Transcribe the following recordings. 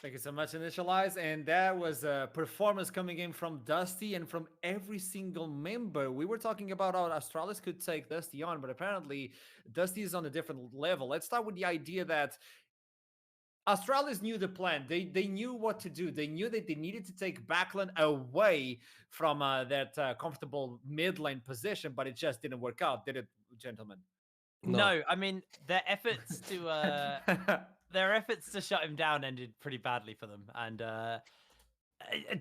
Thank you so much, Initialize. And that was a performance coming in from Dusty and from every single member. We were talking about how Astralis could take Dusty on, but apparently Dusty is on a different level. Let's start with the idea that Astralis knew the plan. They knew what to do. They knew that they needed to take backline away from that comfortable mid lane position, but it just didn't work out, did it, gentlemen? No. No, I mean their efforts to shut him down ended pretty badly for them, and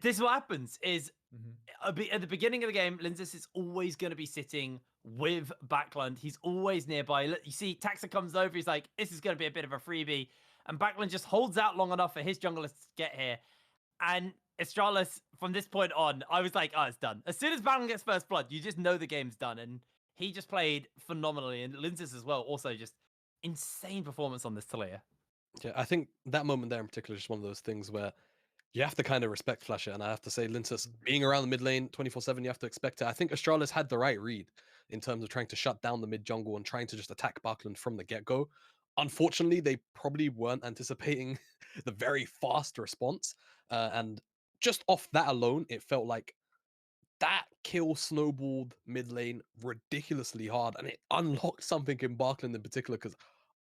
this is what happens: is Mhm. at the beginning of the game, Lindsys is always going to be sitting with Backland. He's always nearby. You see, Taxa comes over. He's like, "This is going to be a bit of a freebie," and Backland just holds out long enough for his junglers to get here. And Astralis, from this point on, I was like, "Oh, it's done." As soon as Backland gets first blood, you just know the game's done. And he just played phenomenally, and Lindsys as well. Also, just insane performance on this Talia. Yeah, I think that moment there in particular is just one of those things where you have to kind of respect Flasher, and I have to say, Lintus being around the mid lane 24/7, you have to expect it. I think Astralis had the right read in terms of trying to shut down the mid jungle and trying to just attack Buckland from the get go. Unfortunately, they probably weren't anticipating the very fast response, and just off that alone, it felt like that kill snowballed mid lane ridiculously hard, and it unlocked something in Barkland in particular because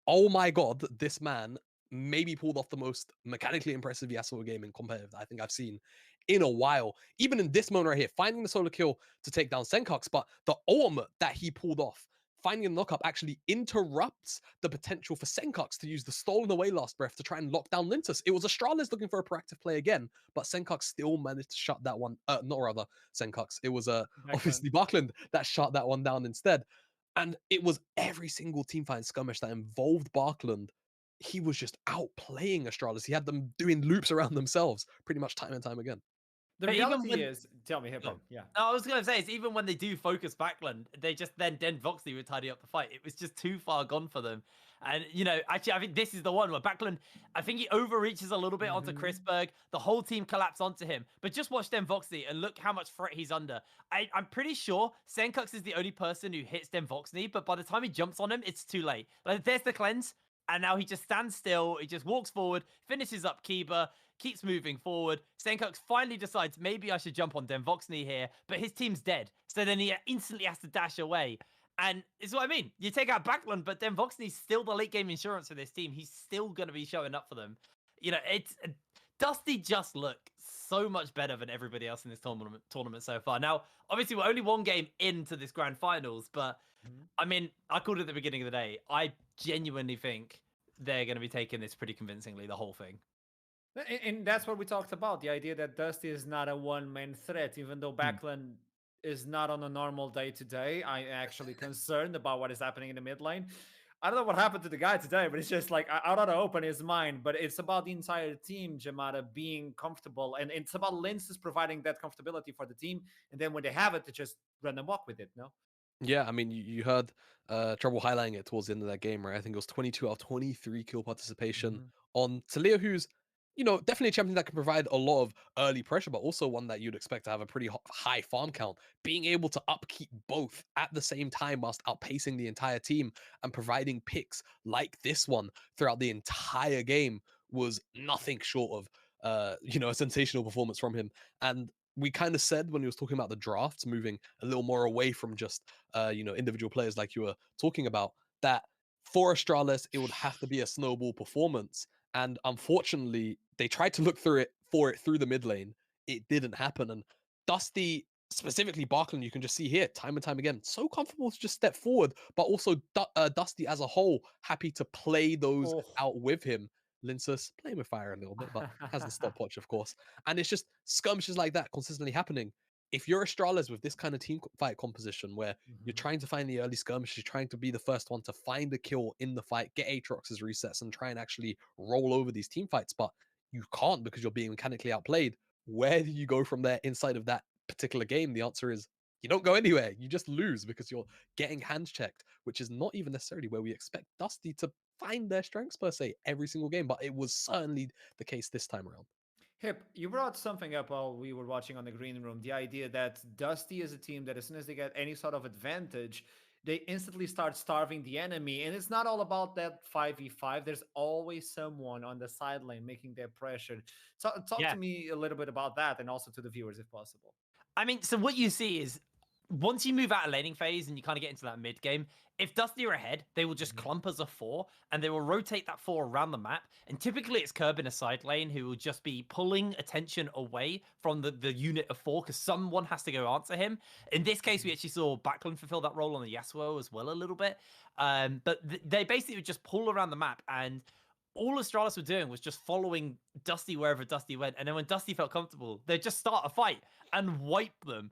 oh my god, this man maybe pulled off the most mechanically impressive Yasuo game in competitive that I think I've seen in a while. Even in this moment right here, finding the solo kill to take down Senkox, but the ultimate that he pulled off, finding a knockup actually interrupts the potential for Senkox to use the stolen away last breath to try and lock down Lintus. It was Astralis looking for a proactive play again, but Senkox still managed to shut that one. Not rather Senkox. It was Backline. obviously Barkland that shut that one down instead. And it was every single teamfight and skirmish that involved Barkland. He was just outplaying Astralis. He had them doing loops around themselves pretty much time and time again. The But even reality when is, tell me, Hippo. Oh. Yeah. No, I was gonna say it's even when they do focus Backland, they just then Voxley would tidy up the fight. It was just too far gone for them. And actually, I think this is the one where Backland, I think he overreaches a little bit onto Hmm. Chrisberg. The whole team collapse onto him. But just watch Den Voxley and look how much threat he's under. I'm pretty sure Senkux is the only person who hits Den Voxley, but by the time he jumps on him, it's too late. Like there's the cleanse, and now he just stands still. He just walks forward, finishes up Kiba, keeps moving forward. Stenkox finally decides maybe I should jump on Den Voxney here, but his team's dead. So then he instantly has to dash away. And it's what I mean. You take out Backland, but Den Voxney's still the late game insurance for this team. He's still going to be showing up for them. It's Dusty just look so much better than everybody else in this tournament so far. Now, obviously, we're only one game into this grand finals, but I mean, I called it at the beginning of the day. I genuinely think they're going to be taking this pretty convincingly, the whole thing. And that's what we talked about, the idea that Dusty is not a one-man threat, even though Mm. Backlund is not on a normal day-to-day. I'm actually concerned about what is happening in the mid lane. I don't know what happened to the guy today, but it's just like I don't know, open his mind. But it's about the entire team, Jamada, being comfortable, and it's about Linces providing that comfortability for the team. And then when they have it, to just run and walk with it. No. Yeah, I mean, you heard Trouble highlighting it towards the end of that game, right? I think it was 22 out of 23 kill participation Mhm. on Talia, who's, definitely a champion that can provide a lot of early pressure, but also one that you'd expect to have a pretty high farm count. Being able to upkeep both at the same time whilst outpacing the entire team and providing picks like this one throughout the entire game was nothing short of, a sensational performance from him. And we kind of said when he was talking about the drafts moving a little more away from just individual players like you were talking about, that for Astralis it would have to be a snowball performance. And unfortunately, they tried to look through the mid lane. It didn't happen. And Dusty, specifically Barkland, you can just see here time and time again, so comfortable to just step forward, but also Dusty as a whole, happy to play those Oh. out with him. Linsus playing with fire a little bit, but has the stopwatch, of course. And it's just skirmishes like that consistently happening. If you're Astralis with this kind of team fight composition where you're Mhm. trying to find the early skirmishes, you're trying to be the first one to find a kill in the fight, get Aatrox's resets, and try and actually roll over these team fights, but you can't because you're being mechanically outplayed. Where do you go from there inside of that particular game? The answer is you don't go anywhere. You just lose because you're getting hands checked, which is not even necessarily where we expect Dusty to find their strengths per se every single game, but it was certainly the case this time around. Hip, you brought something up while we were watching on the green room. The idea that Dusty is a team that as soon as they get any sort of advantage, they instantly start starving the enemy. And it's not all about that 5v5. There's always someone on the sideline making that pressure. Talk Yeah. to me a little bit about that, and also to the viewers if possible. I mean, so what you see is once you move out of laning phase and you kind of get into that mid game, if Dusty are ahead, they will just clump as a 4 and they will rotate that 4 around the map. And typically it's Curb in a side lane who will just be pulling attention away from the unit of 4 because someone has to go answer him. In this case, we actually saw Backlund fulfill that role on the Yasuo as well a little bit. But they basically would just pull around the map, and all Astralis were doing was just following Dusty wherever Dusty went. And then when Dusty felt comfortable, they'd just start a fight and wipe them.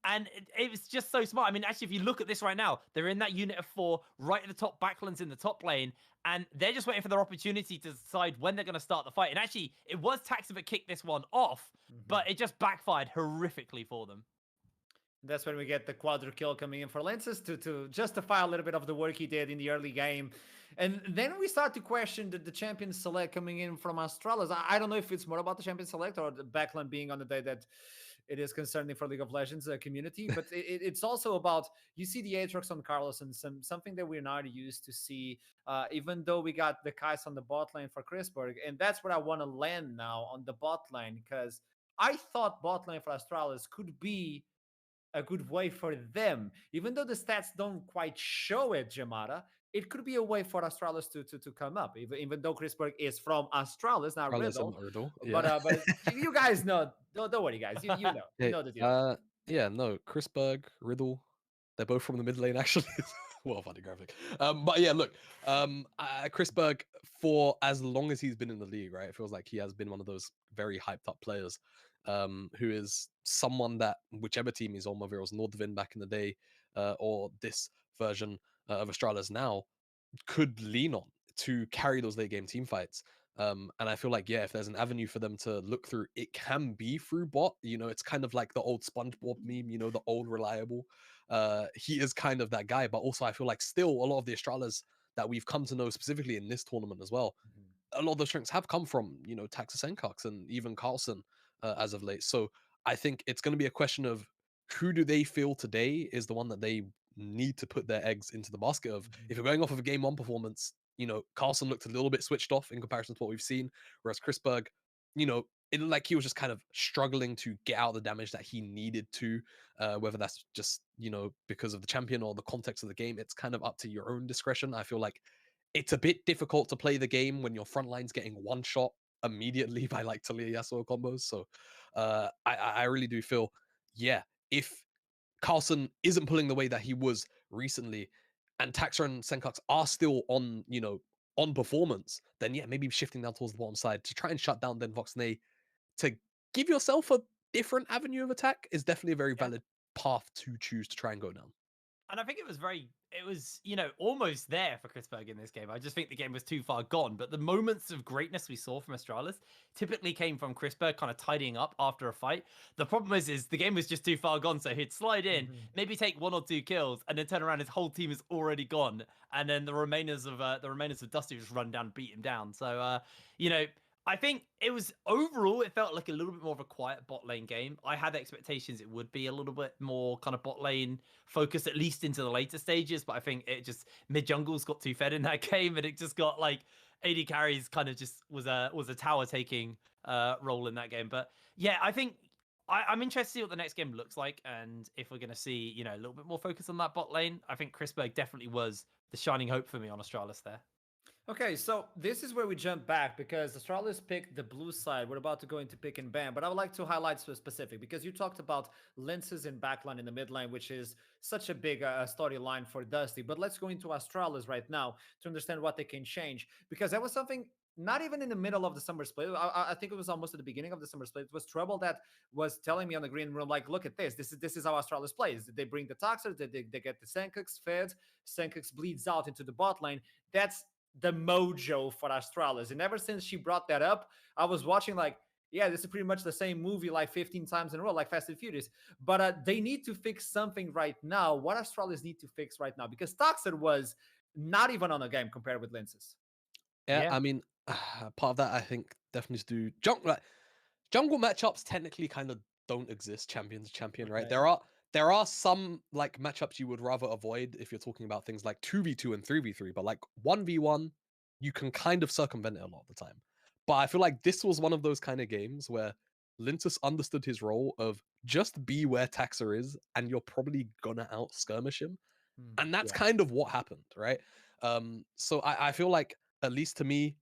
And it was just so smart. I mean, actually, if you look at this right now, they're in that unit of 4, right at the top, Backlands in the top lane, and they're just waiting for their opportunity to decide when they're going to start the fight. And actually, it was Taxa that kicked this one off, but it just backfired horrifically for them. That's when we get the quadra kill coming in for Lenses to justify a little bit of the work he did in the early game. And then we start to question the champion select coming in from Astralis. I don't know if it's more about the champion select or the backline being on the day that it is concerning for League of Legends community, but it's also about, you see the Aatrox on Carlos and something that we're not used to see, even though we got the Kais on the bot lane for Chrisberg. And that's where I want to land now, on the bot lane, because I thought bot lane for Astralis could be a good way for them. Even though the stats don't quite show it, Jamada, it could be a way for Astralis to come up. Even though Chrisberg is from Astralis, not Astralis Riddle. and Riddle, But you guys know. Don't worry, guys. You know the deal. Yeah, no, Chris Berg, Riddle, they're both from the mid lane actually. Well, funny graphic. But yeah, look, Chris Berg, for as long as he's been in the league, right, it feels like he has been one of those very hyped up players, who is someone that whichever team he's on, whether it was Nordvin back in the day, or this version of Astralis now, could lean on to carry those late game team fights. And I feel like, yeah, if there's an avenue for them to look through, it can be through bot. You know, it's kind of like the old SpongeBob meme, you know, the old reliable. He is kind of that guy, but also I feel like still a lot of the Astralas that we've come to know specifically in this tournament as well, a lot of those strengths have come from, you know, Taxa Senkox and even Carlson as of late. So I think it's going to be a question of who do they feel today is the one that they need to put their eggs into the basket of. If you're going off of a game one performance, you know, Carlson looked a little bit switched off in comparison to what we've seen, whereas Chris Berg, you know, it looked like he was just kind of struggling to get out the damage that he needed to, whether that's just, you know, because of the champion or the context of the game. It's kind of up to your own discretion. I feel like it's a bit difficult to play the game when your front line's getting one shot immediately by like Talia Yasuo combos. So I really do feel, yeah, if Carlson isn't pulling the way that he was recently, and Taxa and Senkox are still on, you know, on performance, then yeah, maybe shifting down towards the bottom side to try and shut down then Voxnay to give yourself a different avenue of attack is definitely a very Yeah. valid path to choose to try and go down. And I think it was, you know, almost there for Chris Berg in this game. I just think the game was too far gone. But the moments of greatness we saw from Astralis typically came from Chris Berg kind of tidying up after a fight. The problem is the game was just too far gone. So he'd slide in, maybe take 1 or 2 kills, and then turn around, his whole team is already gone. And then the remainers of Dusty just run down and beat him down. So you know, I think it was overall, it felt like a little bit more of a quiet bot lane game. I had expectations it would be a little bit more kind of bot lane focused, at least into the later stages. But I think it just, mid jungles got too fed in that game, and it just got like AD carries kind of just was a tower taking role in that game. But yeah, I think I'm interested to see what the next game looks like, and if we're going to see, you know, a little bit more focus on that bot lane. I think Chris Berg definitely was the shining hope for me on Astralis there. Okay, so this is where we jump back because Astralis picked the blue side. We're about to go into pick and ban, but I would like to highlight specific because you talked about lenses and backline in the mid lane, which is such a big storyline for Dusty. But let's go into Astralis right now to understand what they can change, because that was something not even in the middle of the summer split. I think it was almost at the beginning of the summer split. It was Trouble that was telling me on the green room, like, look at this. This is how Astralis plays. They bring the Toxer, they get the Senkox fed. Senkox bleeds out into the bot lane. That's the mojo for Astralis. And ever since she brought that up, I was watching like, yeah, this is pretty much the same movie like 15 times in a row, like Fast and Furious. But they need to fix something right now. What Astralis need to fix right now? Because Toxer was not even on a game compared with Lenses. Yeah, I mean, part of that I think definitely to do jungle matchups technically kind of don't exist champion to champion, right? Okay. there are some like matchups you would rather avoid if you're talking about things like 2v2 and 3v3, but like 1v1, you can kind of circumvent it a lot of the time. But I feel like this was one of those kind of games where Lintus understood his role of just be where Taxa is, and you're probably gonna out skirmish him. And that's Yeah. kind of what happened, right? So I feel like, at least to me,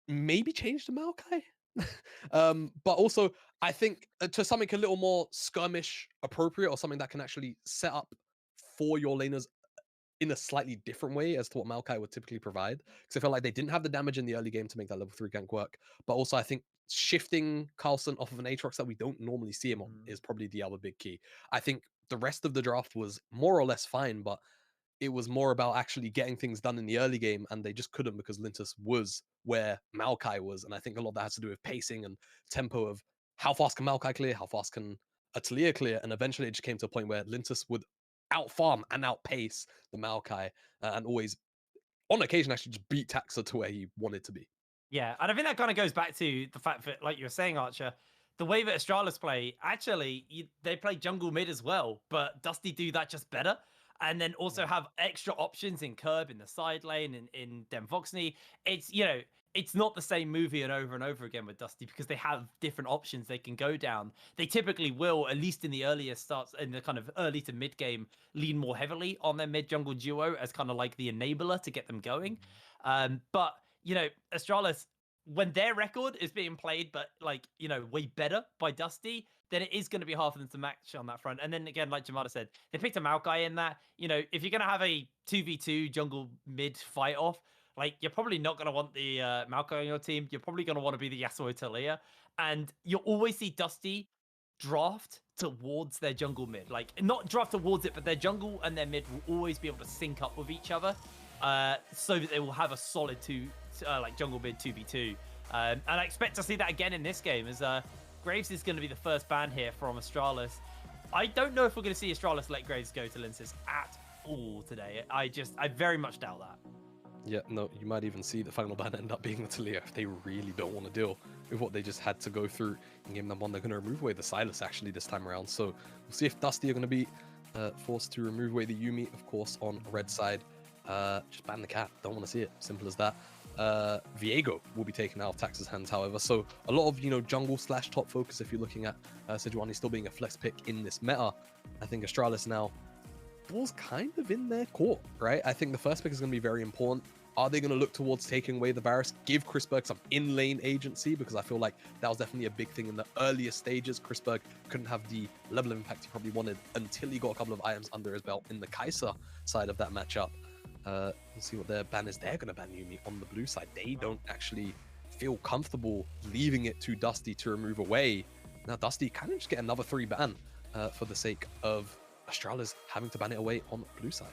maybe change to Maokai. But also, I think to something a little more skirmish appropriate, or something that can actually set up for your laners in a slightly different way as to what Maokai would typically provide. Because I felt like they didn't have the damage in the early game to make that level 3 gank work. But also, I think shifting Carlson off of an Aatrox that we don't normally see him on is probably the other big key. I think the rest of the draft was more or less fine, but it was more about actually getting things done in the early game, and they just couldn't because Lintus was where Maokai was. And I think a lot of that has to do with pacing and tempo of how fast can Maokai clear, how fast can Atelier clear, and eventually it just came to a point where Lintus would outfarm and outpace the Maokai, and always, on occasion, actually just beat Taxa to where he wanted to be. Yeah, and I think that kind of goes back to the fact that, like you were saying, Archer, the way that Astralis play, actually, they play jungle mid as well, but Dusty do that just better. And then also have extra options in Curb, in the side lane, in Demvoxney. It's, you know, it's not the same movie and over again with Dusty, because they have different options they can go down. They typically will, at least in the earlier starts, in the kind of early to mid game, lean more heavily on their mid jungle duo as kind of like the enabler to get them going. But, you know, Astralis, when their record is being played, but like, you know, way better by Dusty, then it is going to be hard for them to match on that front. And then again, like Jamada said, they picked a Maokai in that. You know, if you're going to have a 2v2 jungle mid fight off, like, you're probably not going to want the Maokai on your team. You're probably going to want to be the Yasuo Talia. And you'll always see Dusty draft towards their jungle mid. Like, not draft towards it, but their jungle and their mid will always be able to sync up with each other, so that they will have a solid like jungle mid 2v2. And I expect to see that again in this game, as Graves is going to be the first ban here from Astralis. I don't know if we're going to see Astralis let Graves go to Linces at all today. I very much doubt that. Yeah, no, you might even see the final ban end up being the Talia if they really don't want to deal with what they just had to go through in game number 1. They're going to remove away the Silas actually this time around. So we'll see if Dusty are going to be forced to remove away the Yuumi, of course, on red side. Just ban the cat. Don't want to see it. Simple as that. Viego will be taken out of Tax's hands, however. So a lot of, you know, jungle / top focus if you're looking at Sejuani still being a flex pick in this meta. I think Astralis now ball's kind of in their court, right? I think the first pick is going to be very important. Are they going to look towards taking away the Varus, give Chris Berg some in-lane agency? Because I feel like that was definitely a big thing in the earlier stages. Chris Berg couldn't have the level of impact he probably wanted until he got a couple of items under his belt in the Kai'Sa side of that matchup. We'll see what their ban is. They're going to ban Yuumi on the blue side. They don't actually feel comfortable leaving it to Dusty to remove away. Now Dusty kind of just get another 3 ban for the sake of Astralis having to ban it away on blue side.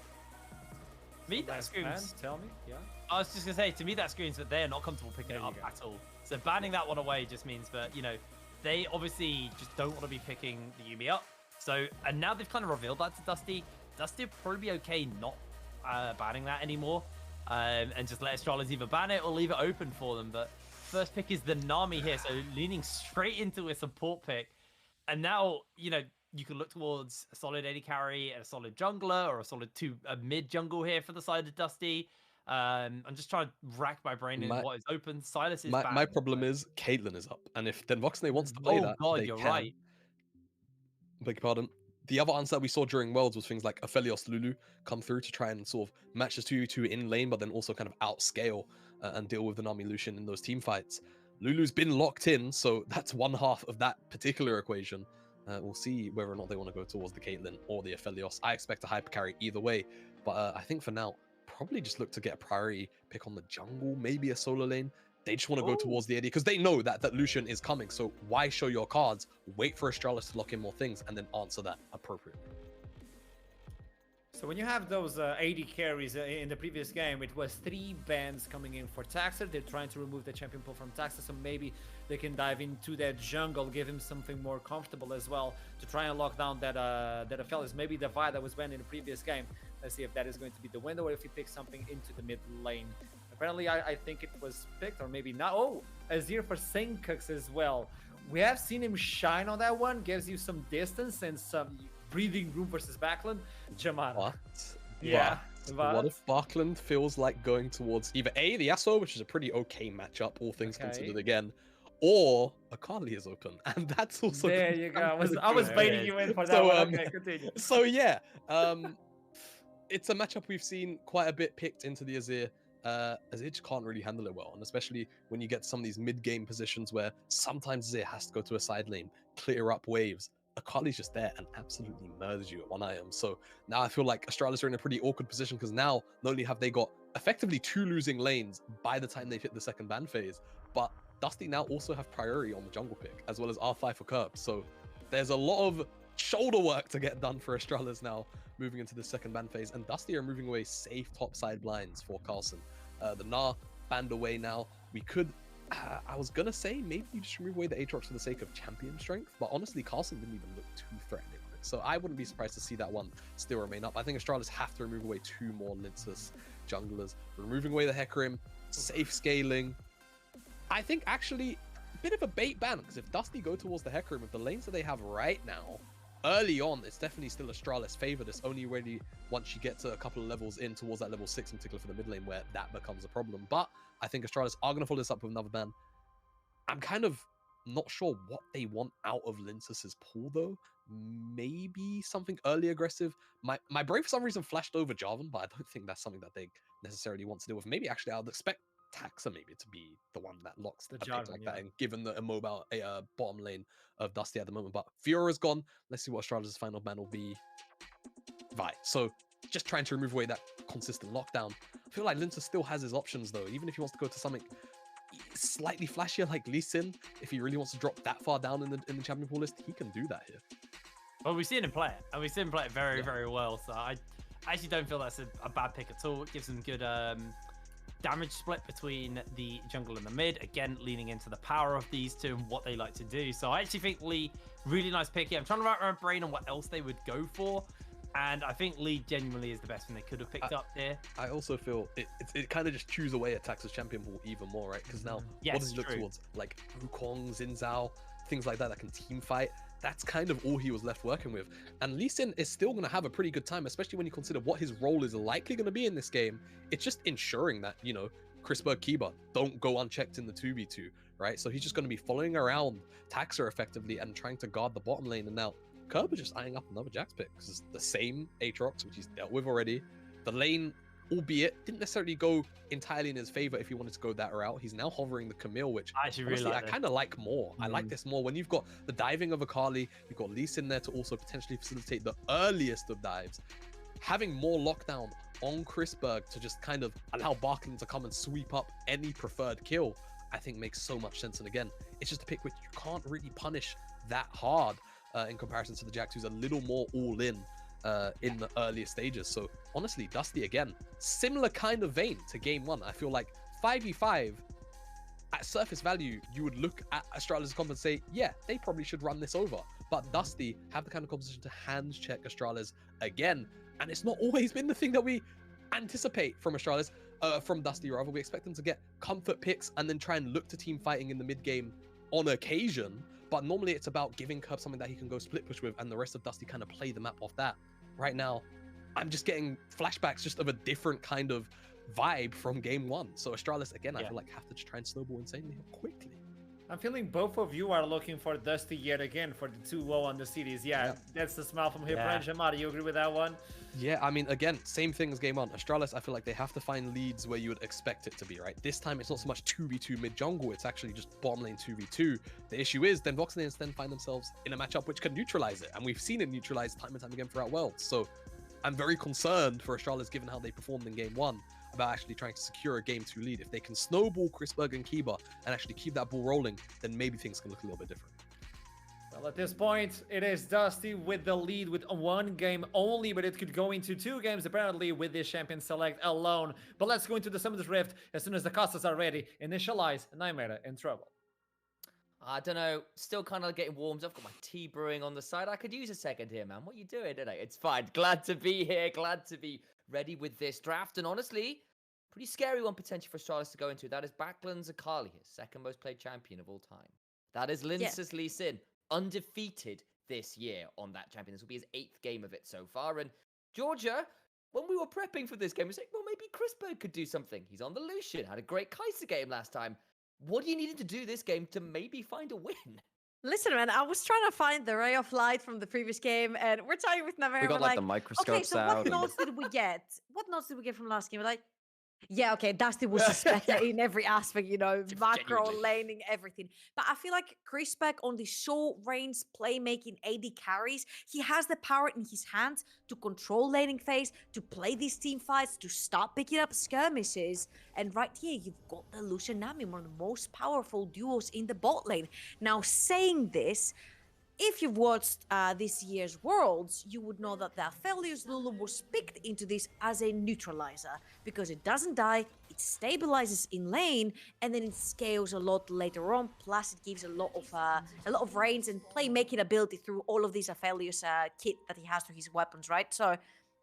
Me, that screams. Tell me, yeah. I was just gonna say, to me, that screams that they're not comfortable picking it up at all. So banning that one away just means that, you know, they obviously just don't want to be picking the Yuumi up. So, and now they've kind of revealed that to Dusty. Dusty would probably be okay not banning that anymore, and just let Astralis either ban it or leave it open for them. But first pick is the Nami here, so leaning straight into a support pick. And now, you know, you can look towards a solid AD carry and a solid jungler, or a solid mid jungle here for the side of Dusty. I'm just trying to rack my brain in what is open. Silas is my problem is Caitlyn is up, and if Demvoxney wants to play that, God, they you're can. right. Beg your pardon. The other answer that we saw during Worlds was things like Aphelios Lulu come through to try and sort of match the 2v2 in lane, but then also kind of outscale and deal with the Nami Lucian in those team fights. Lulu's been locked in, so that's one half of that particular equation. We'll see whether or not they want to go towards the Caitlyn or the Aphelios. I expect a hyper carry either way, but I think for now, probably just look to get a priority pick on the jungle, maybe a solo lane. They just want to go towards the AD because they know that Lucian is coming. So why show your cards? Wait for Astralis to lock in more things and then answer that appropriately. So when you have those AD carries in the previous game, it was 3 bans coming in for Taxa. They're trying to remove the champion pool from Taxa, so maybe they can dive into that jungle, give him something more comfortable as well to try and lock down that Aphelios. Maybe the Vi that was banned in the previous game. Let's see if that is going to be the window or if he picks something into the mid lane. Apparently, I think it was picked, or maybe not. Oh, Azir for Senkux as well. We have seen him shine on that one. Gives you some distance and some breathing room versus Backlund. Jamar. What? Yeah. What if Barkland feels like going towards either A, the Yasuo, which is a pretty okay matchup, all things considered again, or Akali is open, and that's also there you go. really I was good. baiting you in for that So, one. Okay, continue. So yeah, it's a matchup we've seen quite a bit picked into the Azir. Azir just can't really handle it well, and especially when you get some of these mid-game positions where sometimes Azir has to go to a side lane, clear up waves. Akali's just there and absolutely murders you at one item. So now I feel like Astralis are in a pretty awkward position because now not only have they got effectively 2 losing lanes by the time they've hit the second ban phase, but Dusty now also have priority on the jungle pick as well as R5 for Curb. So there's a lot of shoulder work to get done for Astralis now moving into the second ban phase, and Dusty are moving away safe top side blinds for Carlson. The Gnar banned away now. We could I was gonna say maybe you just remove away the Aatrox for the sake of champion strength, but honestly, Carlson didn't even look too threatening on it. So I wouldn't be surprised to see that one still remain up. I think Astralis have to remove away 2 more Linsus junglers. Removing away the Hecarim, safe scaling. I think actually a bit of a bait ban, because if Dusty go towards the Hecarim with the lanes that they have right now, early on, it's definitely still Astralis favored. It's only really once you get to a couple of levels in towards that level 6 in particular for the mid lane where that becomes a problem. But I think Astralis are going to follow this up with another ban. I'm kind of not sure what they want out of Linsus's pool though. Maybe something early aggressive. My brain for some reason flashed over Jarvan, but I don't think that's something that they necessarily want to deal with. Maybe actually I would expect Taxa maybe to be the one that locks the pick like that, and given the immobile bottom lane of Dusty at the moment. But Fiora's gone. Let's see what Astralis' final ban will be. Vi. So just trying to remove away that consistent lockdown. I feel like Lintus still has his options though, even if he wants to go to something slightly flashier like Lee Sin. If he really wants to drop that far down in the champion pool list, he can do that here. Well, we've seen him play it, and we've seen him play it very, very well. So I actually don't feel that's a bad pick at all. It gives them good damage split between the jungle and the mid. Again, leaning into the power of these two and what they like to do. So I actually think Lee, really nice pick here. I'm trying to wrap my brain on what else they would go for. And I think Lee genuinely is the best one they could have picked up here. I also feel it kind of just chews away at Tax's champion pool even more, right? Because now, what does he look towards? Like Wukong, Xin Zhao, things like that that can team fight. That's kind of all he was left working with. And Lee Sin is still going to have a pretty good time, especially when you consider what his role is likely going to be in this game. It's just ensuring that, you know, Chrisberg Kiba don't go unchecked in the 2v2, right? So he's just going to be following around Taxa effectively and trying to guard the bottom lane. And now Curb is just eyeing up another Jax pick because it's the same Aatrox, which he's dealt with already. The lane, albeit, didn't necessarily go entirely in his favor if he wanted to go that route. He's now hovering the Camille, which honestly, I kind of like more. I like this more. When you've got the diving of Akali, you've got Lee Sin there to also potentially facilitate the earliest of dives. Having more lockdown on Chrisberg to just kind of allow Barkland to come and sweep up any preferred kill, I think makes so much sense. And again, it's just a pick which you can't really punish that hard in comparison to the Jax, who's a little more all-in the earlier stages. So honestly, Dusty again, similar kind of vein to game 1. I feel like 5v5 at surface value, you would look at Astralis' comp and say, yeah, they probably should run this over. But Dusty have the kind of composition to hands check Astralis again, and it's not always been the thing that we anticipate from Astralis, from Dusty rather. We expect them to get comfort picks and then try and look to team fighting in the mid game on occasion. But normally it's about giving Curb something that he can go split push with, and the rest of Dusty kind of play the map off that. Right now, I'm just getting flashbacks just of a different kind of vibe from game 1. So Astralis, again, I feel like have to just try and snowball insanely quickly. I'm feeling both of you are looking for Dusty yet again for the 2-0 on the series. Yeah, that's the smile from here. Jamar, do you agree with that one? Yeah, I mean, again, same thing as game 1. Astralis, I feel like they have to find leads where you would expect it to be, right? This time, it's not so much 2v2 mid-jungle, it's actually just bottom lane 2v2. The issue is, then Vox lanes then find themselves in a matchup which can neutralize it, and we've seen it neutralize time and time again throughout Worlds. So I'm very concerned for Astralis, given how they performed in game 1, about actually trying to secure a game 2 lead. If they can snowball Chrisberg and Kiba and actually keep that ball rolling, then maybe things can look a little bit different. Well, at this point, it is Dusty with the lead with 1 game only, but it could go into 2 games apparently with this champion select alone. But let's go into the Summoners Rift as soon as the castles are ready. Initialize Nightmare in trouble. I don't know, still kind of getting warmed up. Got my tea brewing on the side. I could use a second here, man. What you doing today? It's fine. Glad to be here. Glad to be ready with this draft. And honestly, pretty scary one potentially for Astralis to go into. That is Backlund's Akali, his second most played champion of all time. That is Lince's Lee Sin, undefeated this year on that champion. This will be his 8th game of it so far. And Georgia, when we were prepping for this game, we said, well, maybe Chrisberg could do something. He's on the Lucian, had a great Kaiser game last time. What do you need him to do this game to maybe find a win? Listen, man, I was trying to find the ray of light from the previous game, and we're talking with Navarre. We got we're like the microscopes okay, so out. what notes did we get? What notes did we get from last game? We're like, yeah, okay, Dusty was suspected in every aspect, you know, macro, Genuinely. laning, everything. But I feel like Chris Beck on the short range playmaking AD carries, he has the power in his hands to control laning phase, to play these team fights, to start picking up skirmishes. And right here, you've got the Lucian Nami, one of the most powerful duos in the bot lane. Now, saying this, if you've watched this year's Worlds, you would know that the Aphelios Lulu was picked into this as a neutralizer because it doesn't die, it stabilizes in lane, and then it scales a lot later on. Plus, it gives a lot of range and playmaking ability through all of these Aphelios kit that he has through his weapons, right? So,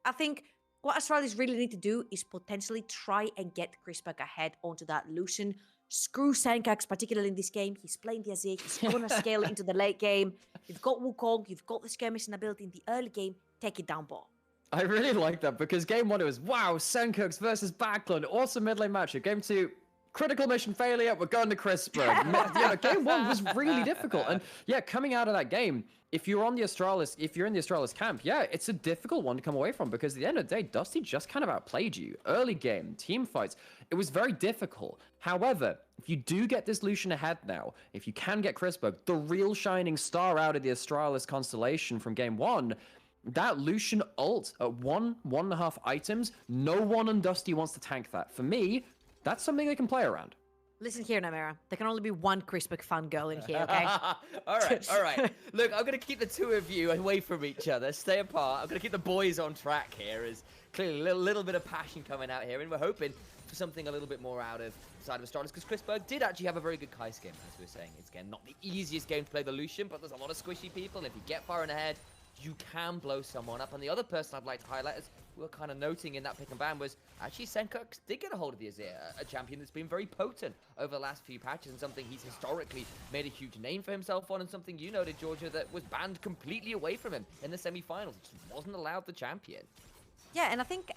I think what Astralis really need to do is potentially try and get Chris back ahead onto that Lucian. Screw Sankax, particularly in this game. He's playing the Azir. He's going to scale it into the late game. You've got Wukong. You've got the skirmishing ability in the early game. Take it down bot. I really like that because game 1 it was, wow, Senkooks versus Backlund. Awesome mid lane matchup. Game 2, critical mission failure. We're going to Chrisberg. Game 1 was really difficult. And yeah, coming out of that game, if you're in the Astralis camp, yeah, it's a difficult one to come away from because at the end of the day, Dusty just kind of outplayed you. Early game, team fights, it was very difficult. However, if you do get this Lucian ahead now, if you can get Chrisberg, the real shining star out of the Astralis constellation from game 1, that Lucian ult at 1.5 items, no one on Dusty wants to tank that. For me, that's something they can play around. Listen here, Namera. There can only be one Chrisberg fangirl in here, okay? all right. Look, I'm going to keep the two of you away from each other. Stay apart. I'm going to keep the boys on track here. As clearly a little bit of passion coming out here, and we're hoping for something a little bit more out of the side of Astralis, because Chrisberg did actually have a very good Kai's game, as we were saying. It's, again, not the easiest game to play the Lucian, but there's a lot of squishy people, and if you get far and ahead, you can blow someone up. And the other person I'd like to highlight, as we were kind of noting in that pick and ban, was actually Senkooks did get a hold of the Azir, a champion that's been very potent over the last few patches, and something he's historically made a huge name for himself on, and something you noted, Georgia, that was banned completely away from him in the semi-finals. He just wasn't allowed the champion. Yeah, and I think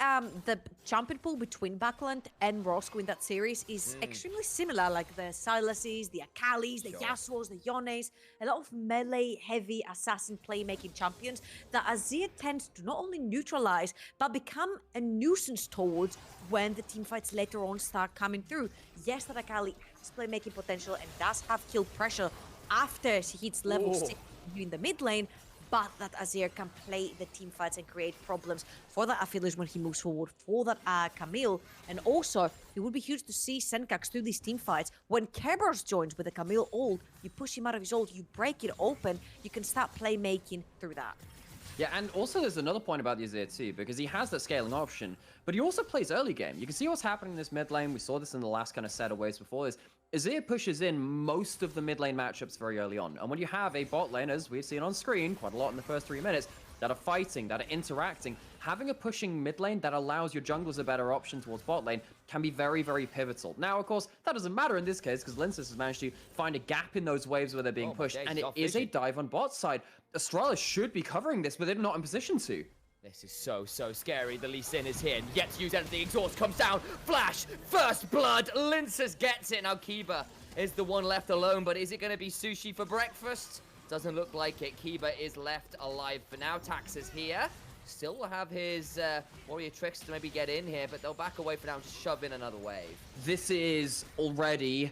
the champion pool between Backlund and Roscoe in that series is extremely similar, like the Sylases, the Akalis, the Yasuos, the Yones, a lot of melee-heavy assassin playmaking champions that Azir tends to not only neutralize, but become a nuisance towards when the teamfights later on start coming through. Yes, that Akali has playmaking potential and does have kill pressure after she hits level 6 in the mid lane, but that Azir can play the team fights and create problems for that Aphelios when he moves forward, for that Camille. And also, it would be huge to see Senkax do these team fights. When Kerberos joins with a Camille ult, you push him out of his ult, you break it open, you can start playmaking through that. Yeah, and also there's another point about the Azir too, because he has that scaling option, but he also plays early game. You can see what's happening in this mid lane. We saw this in the last kind of set of waves before this. Azir pushes in most of the mid lane matchups very early on. And when you have a bot lane, as we've seen on screen quite a lot in the first 3 minutes, that are fighting, that are interacting, having a pushing mid lane that allows your junglers a better option towards bot lane can be very, very pivotal. Now, of course, that doesn't matter in this case because Linces has managed to find a gap in those waves where they're being pushed, and it is a dive on bot side. Astralis should be covering this, but they're not in position to. This is so scary. The Lee Sin is here. Yet to use anything. Exhaust comes down. Flash. First blood. Linces gets it. Now Kiba is the one left alone. But is it going to be sushi for breakfast? Doesn't look like it. Kiba is left alive for now. Tax is here. Still will have his warrior tricks to maybe get in here. But they'll back away for now and just shove in another wave. This is already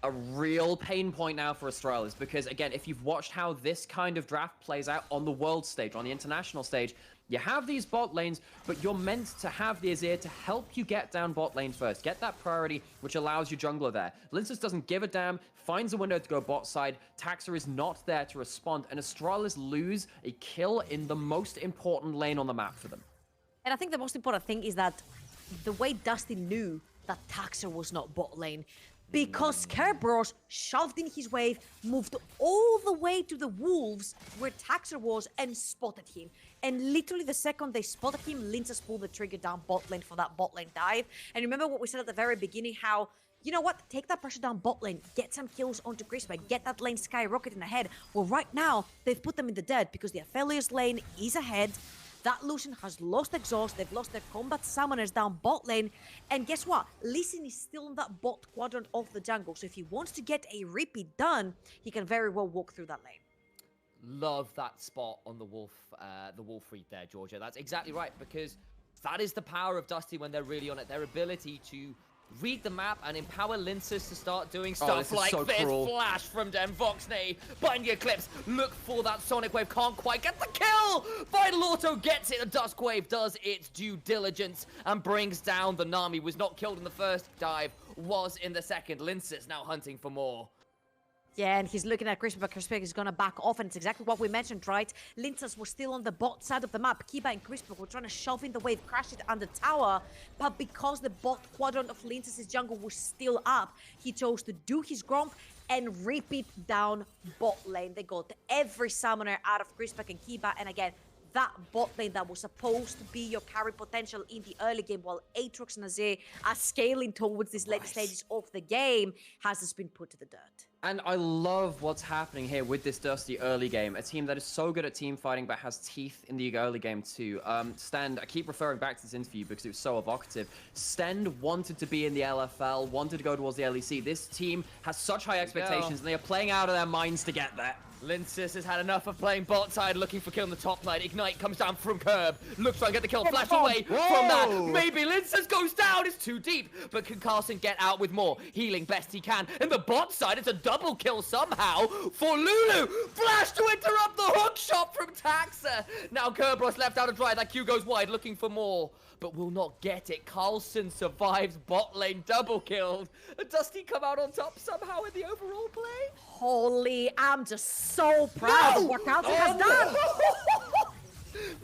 a real pain point now for Astralis. Because, again, if you've watched how this kind of draft plays out on the world stage, on the international stage, you have these bot lanes, but you're meant to have the Azir to help you get down bot lane first. Get that priority, which allows your jungler there. Linces doesn't give a damn, finds a window to go bot side. Taxa is not there to respond, and Astralis lose a kill in the most important lane on the map for them. And I think the most important thing is that the way Dusty knew that Taxa was not bot lane, because Kerberos shoved in his wave, moved all the way to the Wolves where Taxer was and spotted him. And literally the second they spotted him, Linces pulled the trigger down bot lane for that bot lane dive. And remember what we said at the very beginning, how you know what? Take that pressure down bot lane, get some kills onto Crispec, get that lane skyrocketing ahead. Well, right now, they've put them in the dirt because the Aphelios lane is ahead. That Lucian has lost exhaust, they've lost their combat summoners down bot lane, and guess what? Lee Sin is still in that bot quadrant of the jungle, so if he wants to get a repeat done, he can very well walk through that lane. Love that spot on the wolf read there, Georgia. That's exactly right, because that is the power of Dusty when they're really on it. Their ability to read the map and empower Linces to start doing stuff like so this. cruel. Flash from Voxney. Bind your clips. Look for that Sonic Wave. Can't quite get the kill. Vital Auto gets it. The Dusk Wave does its due diligence and brings down the Nami. Was not killed in the first dive. Was in the second. Linces now hunting for more. Yeah, and he's looking at Crispec, but Crispec is going to back off, and it's exactly what we mentioned, right? Linces was still on the bot side of the map. Kiba and Crispec were trying to shove in the wave, crash it under tower, but because the bot quadrant of Linces' jungle was still up, he chose to do his Gromp and repeat down bot lane. They got every summoner out of Crispec and Kiba, and again, that bot lane that was supposed to be your carry potential in the early game, while Aatrox and Azir are scaling towards these later stages of the game, has just been put to the dirt. And I love what's happening here with this Dusty early game. A team that is so good at team fighting, but has teeth in the early game too. Stend, I keep referring back to this interview because it was so evocative. Stend wanted to be in the LFL, wanted to go towards the LEC. This team has such high expectations, and they are playing out of their minds to get there. Linces has had enough of playing bot side, looking for kill on the top lane. Ignite comes down from Curb. Looks like get the kill. Flash away from that. Maybe Linces goes down. It's too deep. But can Carlson get out with more? Healing best he can. And the bot side, it's a double kill somehow for Lulu. Flash to interrupt the hook shot from Taxa. Now Kerberos left out of dry. That Q goes wide, looking for more, but will not get it. Carlson survives bot lane double killed. And Dusty come out on top somehow in the overall play. Holy, I'm just so proud of what Carlson has done.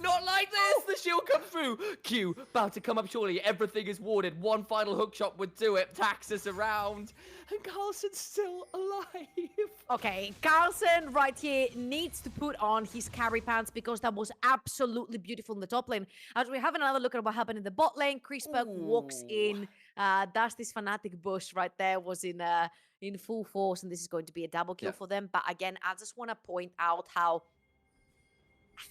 Not like this! The shield comes through. Q about to come up surely. Everything is warded. One final hook shot would do it. Taxus around. And Carlson's still alive. Okay, Carlson right here needs to put on his carry pants because that was absolutely beautiful in the top lane. As we have another look at what happened in the bot lane, Crispec walks in. Dusty's Fnatic Bush right there was in full force, and this is going to be a double kill for them. But again, I just want to point out how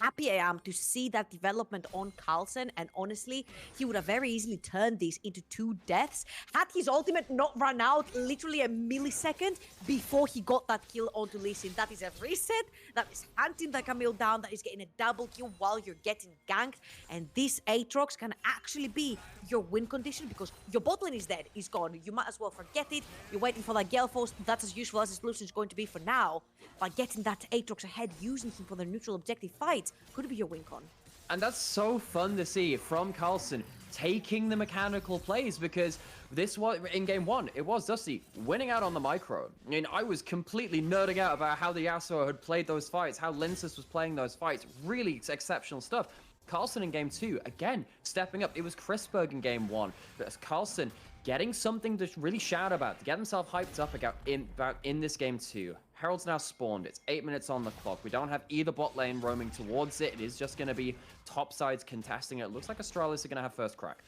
happy I am to see that development on Carlson, and honestly, he would have very easily turned this into 2 deaths had his ultimate not run out literally a millisecond before he got that kill onto Lee Sin. That is a reset, that is hunting the Camille down, that is getting a double kill while you're getting ganked, and this Aatrox can actually be your win condition because your bot lane is dead, is gone. You might as well forget it. You're waiting for that Gelfos. That's as useful as his solution is going to be for now. By getting that Aatrox ahead, using him for the neutral objective fight, could be your win con. And that's so fun to see from Carlson taking the mechanical plays, because this was in game 1, it was Dusty winning out on the micro. I mean, I was completely nerding out about how the Yasuo had played those fights, how Linces was playing those fights. Really exceptional stuff. Carlson in game 2, again, stepping up. It was Crispberg in game 1, but as Carlson getting something to really shout about, to get himself hyped up in this game 2. Herald's now spawned. It's 8 minutes on the clock. We don't have either bot lane roaming towards it. It is just going to be top sides contesting it. It looks like Astralis are going to have first crack.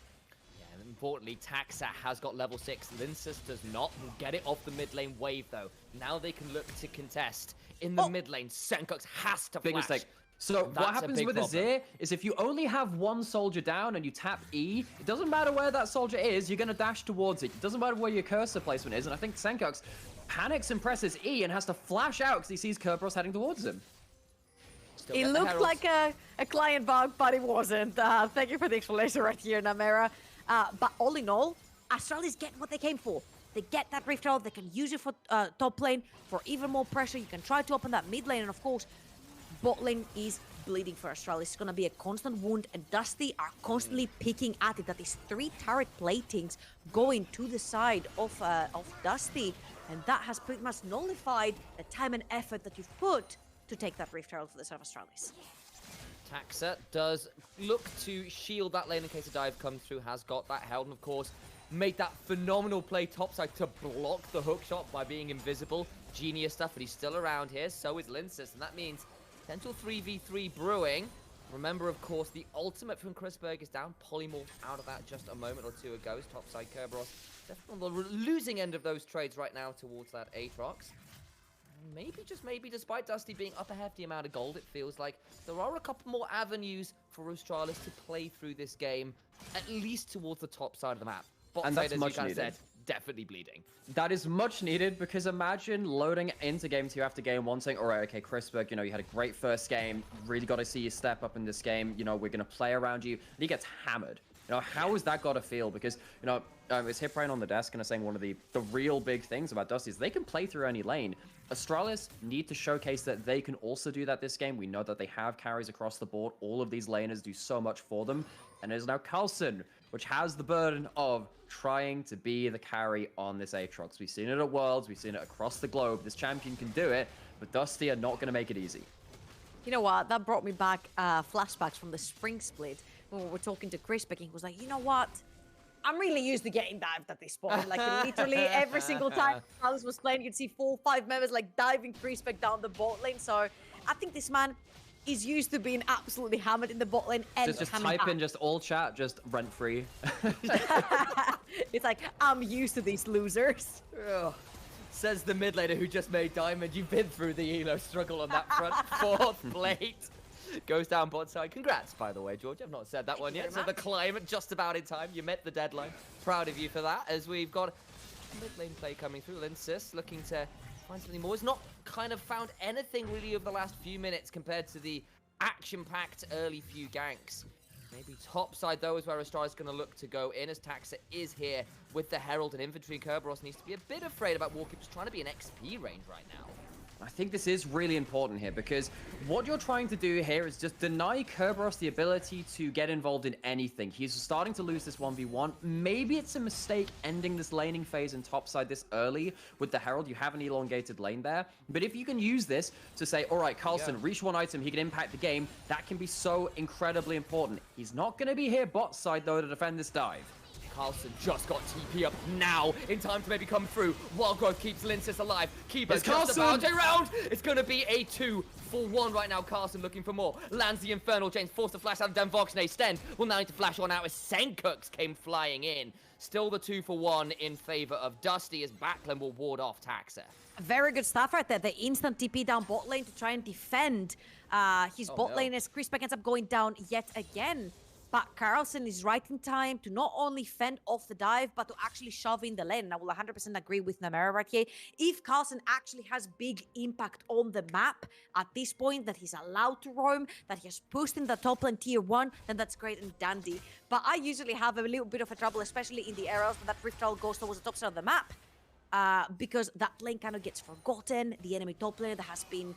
Yeah, and importantly, Taxa has got level 6. Linces does not. Will get it off the mid lane wave, though. Now they can look to contest. In the mid lane, Senkux has to Big flash. mistake. So what happens with Azir is if you only have one soldier down and you tap E, it doesn't matter where that soldier is, you're going to dash towards it. It doesn't matter where your cursor placement is, and I think Senkux panics and presses E and has to flash out because he sees Kerberos heading towards him. It looked like a client bug, but it wasn't. Thank you for the explanation right here, Namera. But all in all, Astralis get what they came for. They get that Rift Herald, they can use it for top lane for even more pressure. You can try to open that mid lane, and of course, bot lane is bleeding for Astralis. It's going to be a constant wound, and Dusty are constantly picking at it. That is 3 turret platings going to the side of Dusty, and that has pretty much nullified the time and effort that you've put to take that Rift Herald for the side of Astralis. Taxa does look to shield that lane in case a dive comes through, has got that held, and of course, made that phenomenal play topside to block the hook shot by being invisible. Genius stuff, but he's still around here, so is Linces, and that means potential 3v3 brewing. Remember, of course, the ultimate from Chrisberg is down. Polymorph out of that just a moment or two ago. His topside Kerberos definitely on the losing end of those trades right now towards that Aatrox. Maybe, just maybe, despite Dusty being up a hefty amount of gold, it feels like there are a couple more avenues for Astralis to play through this game, at least towards the top side of the map. Bot And side, that's as much you kind of needed. said, definitely bleeding. That is much needed, because imagine loading into game 2 after game 1 saying, all right, okay, Chrisberg, you had a great first game. Really got to see you step up in this game. We're going to play around you. And he gets hammered. How has that got to feel? Because, it's Hiprain on the desk and saying one of the real big things about Dusty is they can play through any lane. Astralis need to showcase that they can also do that this game. We know that they have carries across the board. All of these laners do so much for them. And it is now Carlson, which has the burden of trying to be the carry on this Aatrox. We've seen it at Worlds. We've seen it across the globe. This champion can do it, but Dusty are not going to make it easy. You know what? That brought me back flashbacks from the spring split when we were talking to Chris Beck. He was like, you know what? I'm really used to getting dived at this point. Like, literally every single time Alice was playing, you'd see 4 or 5 members like diving Chris Beck down the bot lane. So I think this man is used to being absolutely hammered in the bot lane and Just coming type back. in just all chat, just rent free. It's like, I'm used to these losers. Ugh. Says the mid laner who just made Diamond. You've been through the elo struggle on that front. 4th plate. Goes down bot side. Congrats, by the way, George. I've not said that one yet. So the climb just about in time. You met the deadline. Proud of you for that. As we've got mid lane play coming through. Linsis looking to find something more. Has not kind of found anything really over the last few minutes compared to the action-packed early few ganks. Maybe top side, though, is where Astralis is going to look to go in, as Taxa is here with the Herald and Infantry. Kerberos needs to be a bit afraid about walking, just trying to be an XP range right now. I think this is really important here, because what you're trying to do here is just deny Kerberos the ability to get involved in anything. He's starting to lose this 1v1. Maybe it's a mistake ending this laning phase in topside this early with the Herald. You have an elongated lane there. But if you can use this to say, all right, Carlson, reach one item, he can impact the game, that can be so incredibly important. He's not going to be here bot side, though, to defend this dive. Carlson just got TP up now in time to maybe come through. Wild Growth keeps Linsis alive. Keeper It's just Carlson! about around. It's going to be a 2-for-1 right now. Carlson looking for more. Lands the Infernal Chains, forced to flash out of Denvoxne. Stend will now need to flash one out as Senkux came flying in. Still the 2-for-1 in favor of Dusty, as Backlund will ward off Taxa. Very good stuff right there. The instant TP down bot lane to try and defend his bot lane as Chris Beck ends up going down yet again. But Carlson is right in time to not only fend off the dive, but to actually shove in the lane. And I will 100% agree with Namera right here. If Carlson actually has big impact on the map at this point, that he's allowed to roam, that he has pushed in the top lane tier 1, then that's great and dandy. But I usually have a little bit of a trouble, especially in the areas that Rift Trial goes towards the top side of the map. Because that lane kind of gets forgotten. The enemy top lane that has been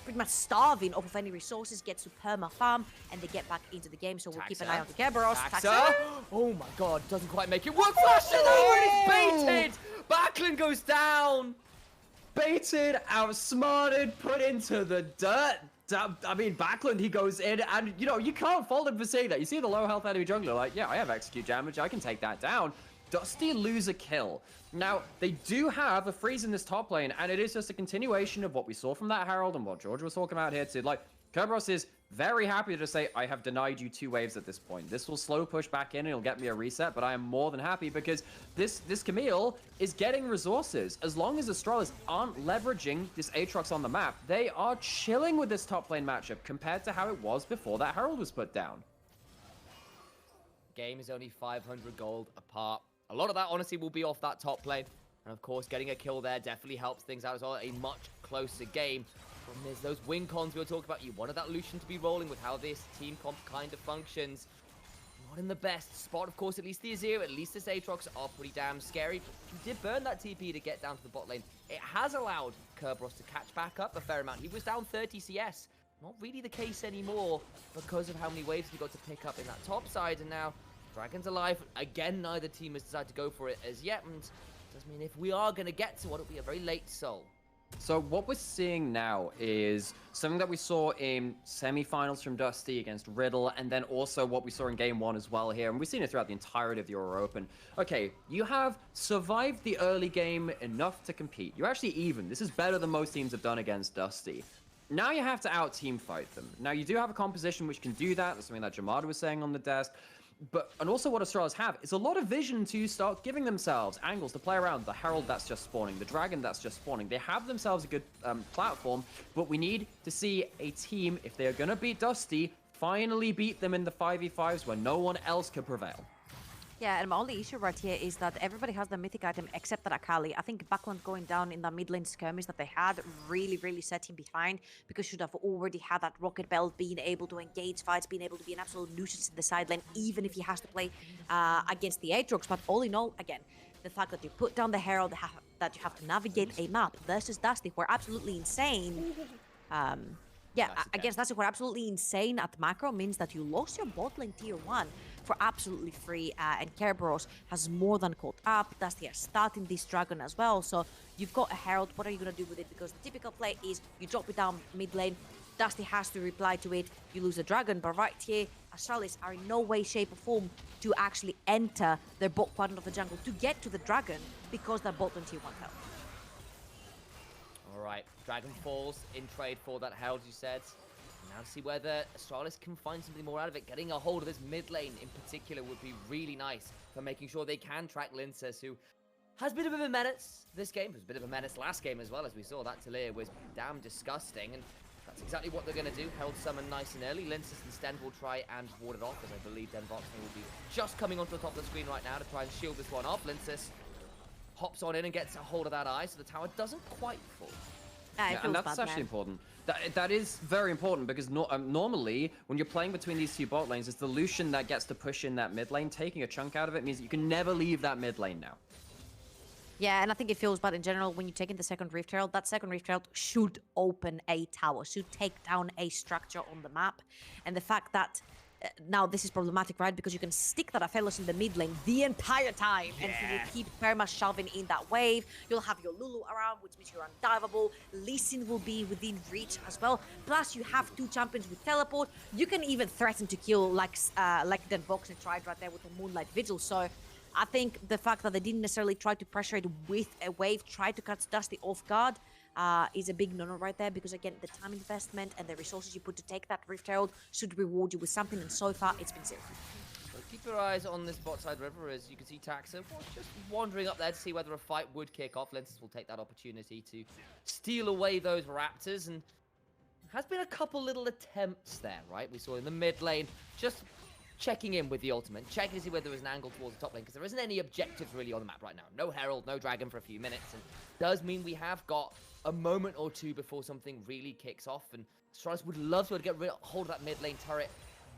pretty much starving off of any resources gets to perma farm, and they get back into the game. So we'll keep an eye on the Kerberos. Taxa. Oh my god, doesn't quite make it. One flash and it's baited! Backlund goes down! Baited, outsmarted, put into the dirt. I mean, Backlund, he goes in, and, you can't fault him for saying that. You see the low health enemy jungler, like, yeah, I have execute damage, I can take that down. Dusty lose a kill. Now, they do have a freeze in this top lane, and it is just a continuation of what we saw from that Herald and what George was talking about here too. Like, Kerberos is very happy to say, I have denied you 2 waves at this point. This will slow push back in and it'll get me a reset, but I am more than happy because this Camille is getting resources. As long as Astralis aren't leveraging this Aatrox on the map, they are chilling with this top lane matchup compared to how it was before that Herald was put down. Game is only 500 gold apart. A lot of that, honestly, will be off that top lane. And, of course, getting a kill there definitely helps things out as well. A much closer game. Problem is, those win cons we were talking about, you wanted that Lucian to be rolling with how this team comp kind of functions. Not in the best spot, of course. At least the Azir, at least this Aatrox are pretty damn scary. He did burn that TP to get down to the bot lane. It has allowed Kerberos to catch back up a fair amount. He was down 30 CS. Not really the case anymore because of how many waves he got to pick up in that top side. And now Dragon's alive. Again, neither team has decided to go for it as yet. And does mean if we are going to get to what, it'll be a very late soul. So what we're seeing now is something that we saw in semi-finals from Dusty against Riddle, and then also what we saw in Game 1 as well here, and we've seen it throughout the entirety of the Aurora Open. Okay, you have survived the early game enough to compete. You're actually even. This is better than most teams have done against Dusty. Now you have to out-team fight them. Now you do have a composition which can do that. That's something that Jamada was saying on the desk. And also what Astralis have is a lot of vision to start giving themselves angles to play around. The Herald that's just spawning, the Dragon that's just spawning. They have themselves a good platform, but we need to see a team, if they're going to beat Dusty, finally beat them in the 5v5s where no one else can prevail. Yeah, and my only issue right here is that everybody has the mythic item except that Akali. I think Backland going down in the mid lane skirmish that they had really set him behind, because should have already had that rocket belt, being able to engage fights, being able to be an absolute nuisance in the side lane, even if he has to play against the Aatrox. But all in all, again, the fact that you put down the Herald, that you have to navigate a map versus Dusty, who are absolutely insane. Yeah, against Dusty, who are absolutely insane at macro, means that you lost your bot lane tier 1 for absolutely free, and Kerberos has more than caught up. Dusty are starting this Dragon as well, so you've got a Herald. What are you going to do with it? Because the typical play is you drop it down mid lane, Dusty has to reply to it, you lose the Dragon, but right here, Astralis are in no way, shape or form to actually enter their bot quadrant of the jungle to get to the Dragon, because they're bot lane tier 1 health. Alright, Dragon falls in trade for that Herald, you said. Now to see whether Astralis can find something more out of it. Getting a hold of this mid lane in particular would be really nice for making sure they can track Lincess, who has been a bit of a menace this game. Was a bit of a menace last game as well, as we saw. That Talir was damn disgusting, and that's exactly what they're going to do. Herald summon nice and early. Lincess instead will try and ward it off, as I believe Denvoxner will be just coming onto the top of the screen right now to try and shield this one off. Lincess hops on in and gets a hold of that eye, so the tower doesn't quite fall. Yeah, and that's actually important. That is very important, because normally when you're playing between these two bot lanes, it's the Lucian that gets to push in that mid lane. Taking a chunk out of it means that you can never leave that mid lane now. Yeah, and I think it feels bad in general when you take in the second Rift Herald. That second Rift Herald should open a tower, should take down a structure on the map. And the fact that now this is problematic, right? Because you can stick that Aphelios in the mid lane the entire time, and he will keep perma shoving in that wave. You'll have your Lulu around, which means you're undivable. Lee Sin will be within reach as well. Plus, you have two champions with teleport. You can even threaten to kill like Denvoxner tried right there with the Moonlight Vigil. So I think the fact that they didn't necessarily try to pressure it with a wave, try to catch Dusty off guard, is a big no-no right there, because again, the time investment and the resources you put to take that Rift Herald should reward you with something, and so far it's been zero. So keep your eyes on this bot side river, as you can see Taxa just wandering up there to see whether a fight would kick off. Lincess will take that opportunity to steal away those Raptors, and has been a couple little attempts there, right? We saw in the mid lane, just checking in with the ultimate, checking to see whether there was an angle towards the top lane, because there isn't any objectives really on the map right now. No Herald, no Dragon for a few minutes, and does mean we have got a moment or two before something really kicks off, and Astralis would love to get hold of that mid lane turret.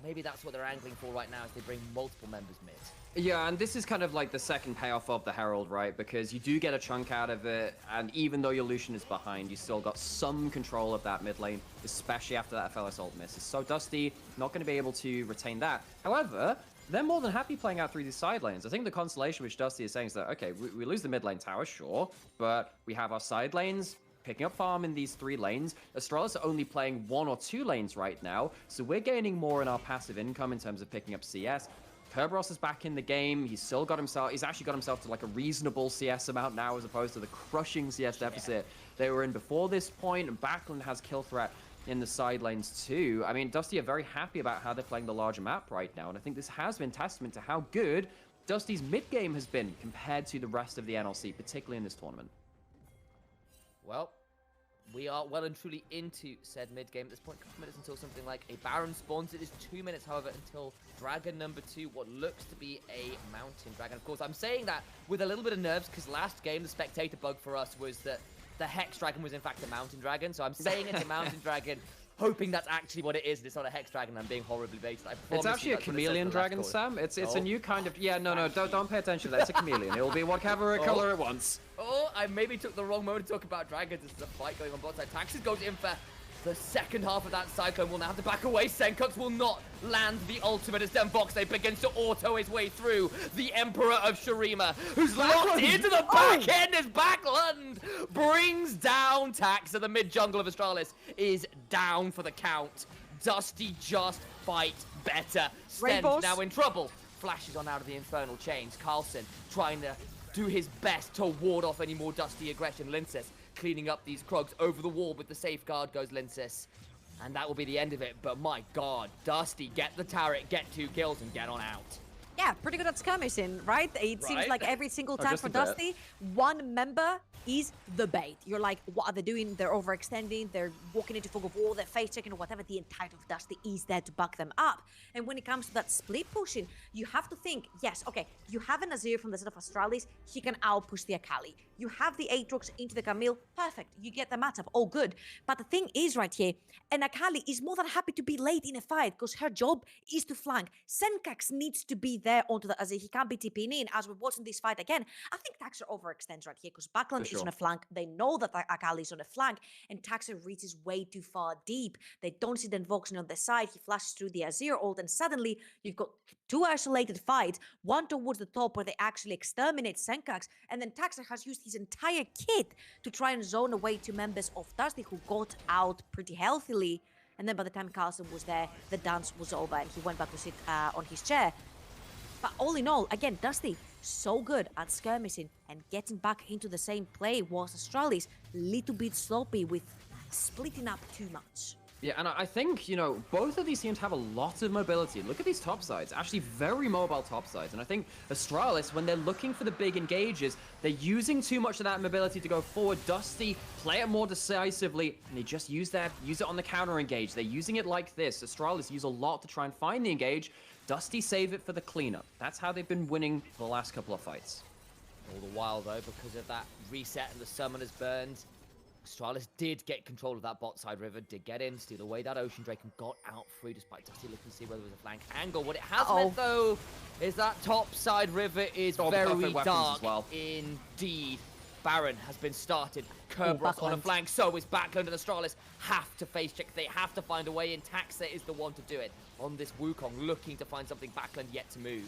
Maybe that's what they're angling for right now, as they bring multiple members mid. Yeah, and this is kind of like the second payoff of the Herald, right? Because you do get a chunk out of it, and even though your Lucian is behind, you still got some control of that mid lane, especially after that Aphelios ult misses. So Dusty, not going to be able to retain that. However, they're more than happy playing out through these side lanes. I think the consolation which Dusty is saying is that, okay, we lose the mid lane tower, sure, but we have our side lanes picking up farm in these 3 lanes. Astralis are only playing 1 or 2 lanes right now, so we're gaining more in our passive income in terms of picking up CS. Kerberos is back in the game. He's actually got himself to like a reasonable CS amount now, as opposed to the crushing CS deficit they were in before this point. And Backland has kill threat in the side lanes too. I mean, Dusty are very happy about how they're playing the larger map right now, and I think this has been testament to how good Dusty's mid game has been compared to the rest of the NLC, particularly in this tournament. Well, we are well and truly into said mid-game at this point. Couple minutes until something like a Baron spawns. It is 2 minutes, however, until Dragon number 2, what looks to be a Mountain Dragon. Of course, I'm saying that with a little bit of nerves, because last game, the spectator bug for us was that the Hex Dragon was in fact a Mountain Dragon. So I'm saying it's a Mountain Dragon, hoping that's actually what it is, and it's not a Hex Dragon. I'm being horribly baited. It's actually a chameleon dragon, Sam. It's a new kind of... Yeah, no, don't pay attention to that. It's a chameleon. It will be whatever color it wants. Oh, I maybe took the wrong moment to talk about dragons. This is a fight going on both sides. Taxes goes in for the second half of that Cyclone. Will now have to back away. Senkux will not land the ultimate as Denvoxner begins to auto his way through the Emperor of Shurima, who's locked into the back end as Backland brings down Taxa. The mid-jungle of Astralis is down for the count. Dusty just fight better. Sten's now in trouble. Flashes on out of the Infernal Chains. Carlson trying to do his best to ward off any more Dusty aggression. Lincess cleaning up these Krogs. Over the wall with the safeguard goes Linsis. And that will be the end of it. But my god, Dusty, get the turret, get 2 kills, and get on out. Yeah, pretty good at skirmishing, right? It seems Right? like every single time just for a bit. Dusty, one member is the bait. You're like, what are they doing? They're overextending, they're walking into fog of war, they're face checking or whatever. The entire of Dusty is there to back them up. And when it comes to that split pushing, you have to think, yes, okay, you have an Azir from the set of Astralis, he can outpush the Akali. You have the Aatrox into the Camille, perfect. You get the matchup, all good. But the thing is right here, an Akali is more than happy to be late in a fight because her job is to flank. Senkax needs to be there onto the Azir. He can't be TPing in as we're watching this fight again. I think Taxer overextends right here because Backland is on a flank. They know that Akali is on a flank and Taxer reaches way too far deep. They don't see then Voxen on the side. He flashes through the Azir ult and suddenly you've got 2 isolated fights, one towards the top where they actually exterminate Senkax, and then Taxer has used his entire kit to try and zone away 2 members of Dusty who got out pretty healthily. And then by the time Carlson was there, the dance was over and he went back to sit on his chair. But all in all, again, Dusty, so good at skirmishing and getting back into the same play, whilst Astralis little bit sloppy with splitting up too much. Yeah, and I think, you know, both of these teams have a lot of mobility. Look at these top sides, actually very mobile top sides. And I think Astralis, when they're looking for the big engages, they're using too much of that mobility to go forward. Dusty play it more decisively, and they just use it on the counter engage. They're using it like this. Astralis use a lot to try and find the engage. Dusty save it for the cleanup. That's how they've been winning the last couple of fights. All the while, though, because of that reset and the summoners burned, Astralis did get control of that bot side river, did get in, steal away that Ocean Drake, and got out free despite Dusty looking to see whether there was a flank angle. What it has meant, though, is that top side river is very perfect weapons dark as well. indeed. Baron has been started. Kerberos on a Backland. flank, so is Backland and Astralis have to face check. They have to find a way in. Taxa is the one to do it. On this Wukong, looking to find something. Backland yet to move.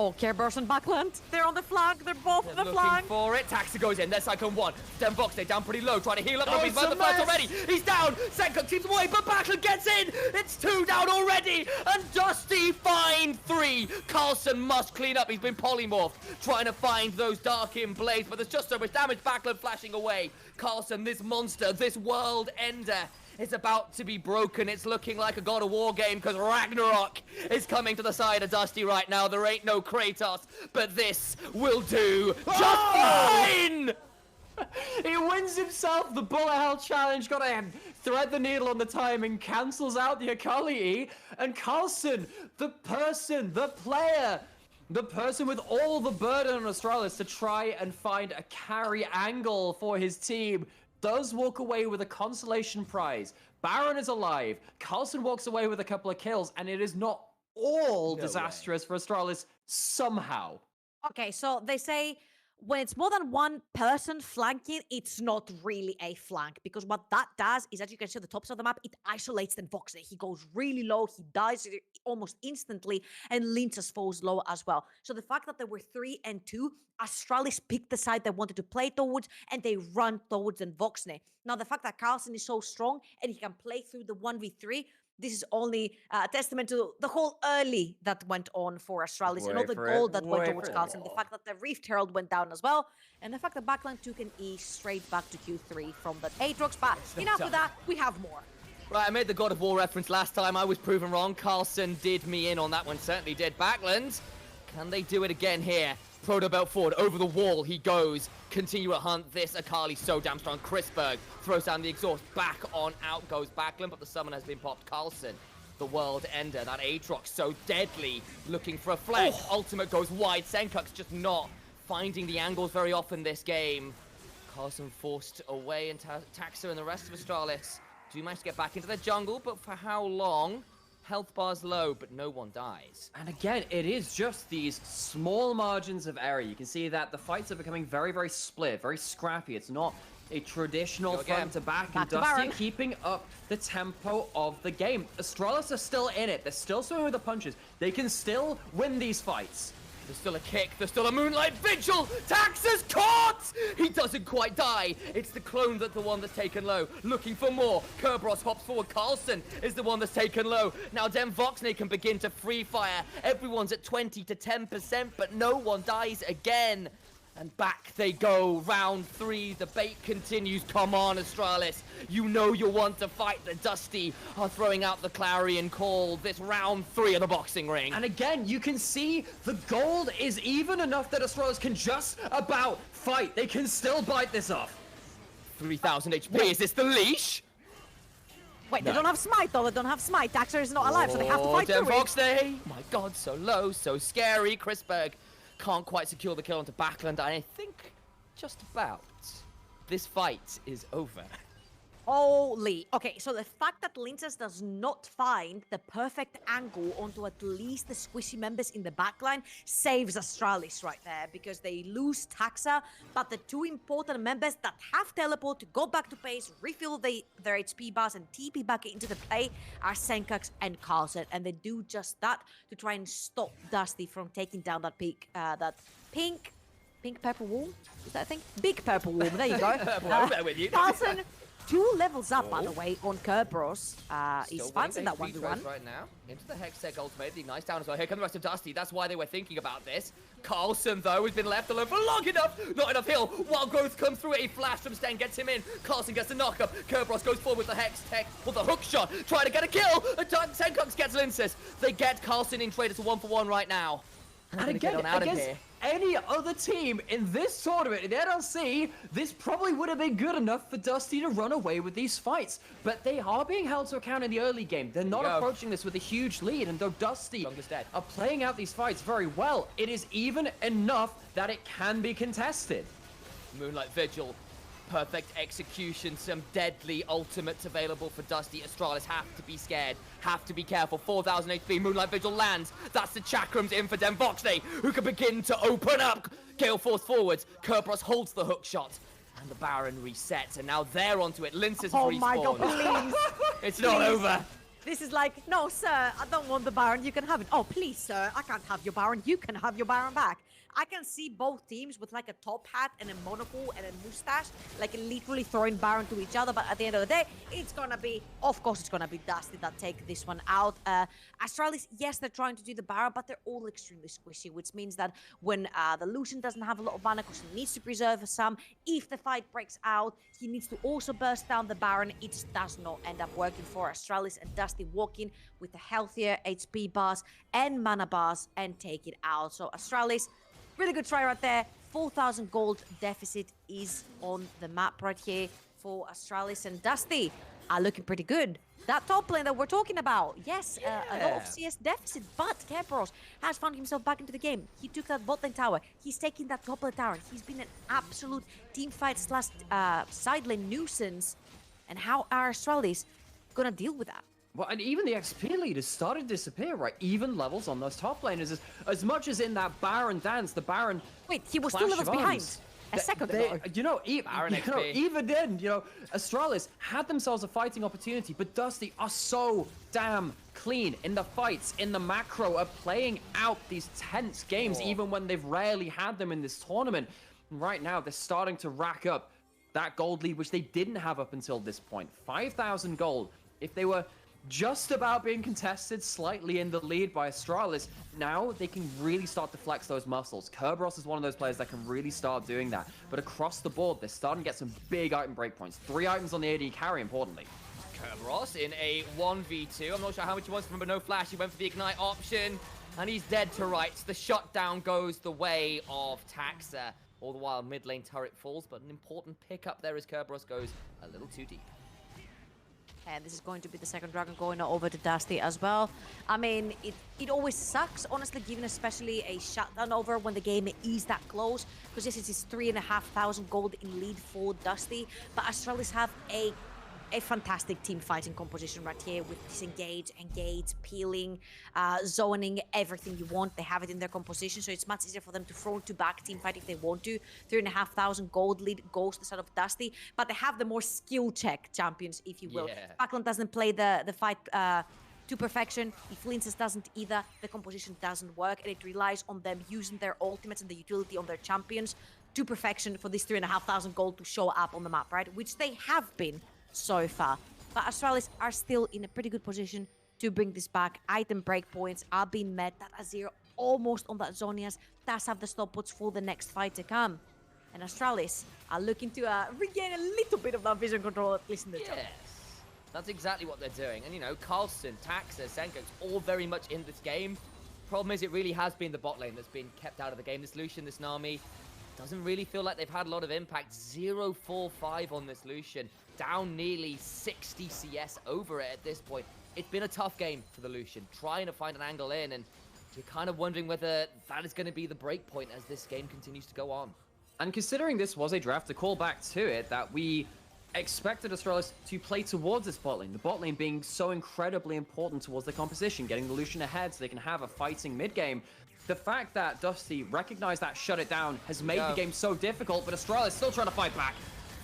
Oh, Kerberos and Backland, they're on the flank, they're both on the Looking flank. for it. Taxa goes in. There's Cyclone 1. Then Vox, they're down pretty low, trying to heal up. Oh, He's it's found a the first mess. already. He's down. Senko keeps away, but Backland gets in. It's 2 down already. And Dusty find 3. Carlson must clean up. He's been polymorphed, trying to find those dark in blades, but there's just so much damage. Backland flashing away. Carlson, this monster, this world ender, is about to be broken. It's looking like a God of War game because Ragnarok is coming to the side of Dusty right now. There ain't no Kratos, but this will do just fine! He wins himself the bullet hell challenge, got to thread the needle on the timing, cancels out the Akali, and Carlson, the person, the player, the person with all the burden on Astralis to try and find a carry angle for his team, does walk away with a consolation prize. Baron is alive. Carlson walks away with a couple of kills, and it is not all disastrous for Astralis somehow. Okay, so they say when it's more than one person flanking, it's not really a flank because what that does is, as you can see at the tops of the map, it isolates then Voxer. He goes really low, he dies almost instantly, and Lintus falls low as well. So the fact that there were 3 and 2, Astralis picked the side they wanted to play towards, and they run towards then Voxne. Now the fact that Carlson is so strong and he can play through the 1v3, this is only a testament to the whole early that went on for Astralis and all the gold that went towards Carlson. The fact that the Rift Herald went down as well, and the fact that Backland took an E straight back to Q3 from that Aatrox. But enough of that, we have more. Right, I made the God of War reference last time. I was proven wrong. Carlson did me in on that one, certainly did. Backland, can they do it again here? Proto belt forward, over the wall he goes. Continue a hunt. This Akali so damn strong. Chrisberg throws down the exhaust. Back on out goes Backland, but the summon has been popped. Carlson, the world ender. That Aatrox so deadly. Looking for a flank. Ultimate goes wide. Senkuk's just not finding the angles very often this game. Carlson forced away, and Taxa and the rest of Astralis do manage to get back into the jungle, but for how long? Health bar's low, but no one dies. And again, it is just these small margins of error. You can see that the fights are becoming very, very split, very scrappy. It's not a traditional front to back, and to Dusty Baron. keeping up the tempo of the game. Astralis are still in it. They're still swimming with the punches. They can still win these fights. There's still a kick. There's still a Moonlight Vigil. Taxa's caught! He doesn't quite die. It's the clone that's the one that's taken low. Looking for more. Kerberos hops forward. Carlson is the one that's taken low. Now Den Voxney can begin to free fire. Everyone's at 20 to 10%, but no one dies again. And back they go, round 3, the bait continues. Come on, Astralis, you know you want to fight. The Dusty are throwing out the clarion call, this round 3 of the boxing ring. And again, you can see the gold is even enough that Astralis can just about fight. They can still bite this off. 3,000 HP, is this the leash? Wait, they don't have smite though. They don't have smite. Daxter is not alive, so they have to fight through it. Foxley. My god, so low, so scary. Chrisberg can't quite secure the kill onto Backland, and I think just about this fight is over. Holy. Okay, so the fact that Linces does not find the perfect angle onto at least the squishy members in the backline saves Astralis right there, because they lose Taxa, but the two important members that have teleport to go back to base, refill their HP bars and TP back into the play are Senkax and Carlsen, and they do just that to try and stop Dusty from taking down that pink purple worm. Is that a thing? Big purple worm. There you go. Well, I'm there with you. Carlsen 2 levels up, by the way, on Kerberos. He's Still fighting that winning 1-1. right now. Into the Hextech ultimate, the nice down as well. Here comes the rest of Dusty. That's why they were thinking about this. Carlsen, though, has been left alone for long enough. Not enough heal. Wild Growth comes through. A flash from Sten gets him in. Carlsen gets a knock-up. Kerberos goes forward with the Hextech with the hook shot. Trying to get a kill. Senkox gets Linces. They get Carlsen in trade. It's a 1-for-1 right now. And Gonna again, get on out of against here. any other team in this tournament, in NLC, this probably would have been good enough for Dusty to run away with these fights. But they are being held to account in the early game. They're not go. approaching this with a huge lead. And though Dusty Longest dead. are playing out these fights very well, it is even enough that it can be contested. Moonlight Vigil, perfect execution, some deadly ultimates available for Dusty. Astralis have to be scared, have to be careful. 4,000 HP, Moonlight Vigil lands. That's the chakrams in for Demvoxley, who can begin to open up. Gale Force forwards, Kerberos holds the hook shot, and the Baron resets, and now they're onto it. Linces has Oh respawned. my god, please. It's not Please. over. This is like, no, sir, I don't want the Baron. You can have it. Oh, please, sir, I can't have your Baron. You can have your Baron back. I can see both teams with like a top hat and a monocle and a mustache, like literally throwing Baron to each other. But at the end of the day, it's gonna be, of course, it's gonna be Dusty that take this one out. Astralis, yes, they're trying to do the Baron, but they're all extremely squishy, which means that when the Lucian doesn't have a lot of mana, because he needs to preserve some, if the fight breaks out, he needs to also burst down the Baron. It just does not end up working for Astralis, and Dusty walking with the healthier HP bars and mana bars and take it out. So Astralis, really good try right there. 4,000 gold deficit is on the map right here for Astralis, and Dusty are looking pretty good. That top lane that we're talking about, yes, a lot of CS deficit, but Kerberos has found himself back into the game. He took that bot lane tower. He's taking that top lane tower. He's been an absolute teamfight / side lane nuisance. And how are Astralis gonna deal with that? Well, and even the XP lead has started to disappear, right? Even levels on those top laners. As much as in that Baron dance, the Baron... Wait, he was 2 Clash levels of behind Arms, a second ago. You know, Baron XP. even then, Astralis had themselves a fighting opportunity, but Dusty are so damn clean in the fights, in the macro, of playing out these tense games, even when they've rarely had them in this tournament. Right now, they're starting to rack up that gold lead, which they didn't have up until this point. 5,000 gold. If they were just about being contested slightly in the lead by Astralis, now they can really start to flex those muscles. Kerberos is one of those players that can really start doing that. But across the board, they're starting to get some big item breakpoints. 3 items on the AD carry, importantly. Kerberos in a 1v2. I'm not sure how much he wants from, but no flash. He went for the ignite option, and he's dead to rights. The shutdown goes the way of Taxa. All the while, mid lane turret falls, but an important pickup there as Kerberos goes a little too deep. And this is going to be the second dragon going over to Dusty as well. I mean, it always sucks, honestly, given especially a shutdown over when the game is that close. Because yes, it is 3,500 gold in lead for Dusty. But Astralis have a fantastic team fighting composition right here with disengage, engage, peeling, zoning, everything you want. They have it in their composition, so it's much easier for them to front to back team fight if they want to. 3,500 gold lead goes to the side of Dusty, but they have the more skill check champions, if you will. Yeah. Backland doesn't play the fight to perfection. If Linces doesn't either, the composition doesn't work, and it relies on them using their ultimates and the utility on their champions to perfection for this 3,500 gold to show up on the map, right? Which they have been so far. But Astralis are still in a pretty good position to bring this back. Item breakpoints are being met. That Azir almost on that Zonias, does have the stopwatch for the next fight to come. And Astralis are looking to regain a little bit of that vision control, at least in the top. Yes, that's exactly what they're doing. And, you know, Carlson, Taxa, Senkox, all very much in this game. Problem is, it really has been the bot lane that's been kept out of the game. This Lucian, this Nami, doesn't really feel like they've had a lot of impact. 0-4-5 on this Lucian. Down nearly 60 CS over it at this point. It's been a tough game for the Lucian, trying to find an angle in, and you're kind of wondering whether that is going to be the break point as this game continues to go on. And considering this was a draft, to call back to it, that we expected Astralis to play towards this bot lane. The bot lane being so incredibly important towards the composition, getting the Lucian ahead so they can have a fighting mid-game. The fact that Dusty recognized that, shut it down, has made the game so difficult, but Astralis still trying to fight back.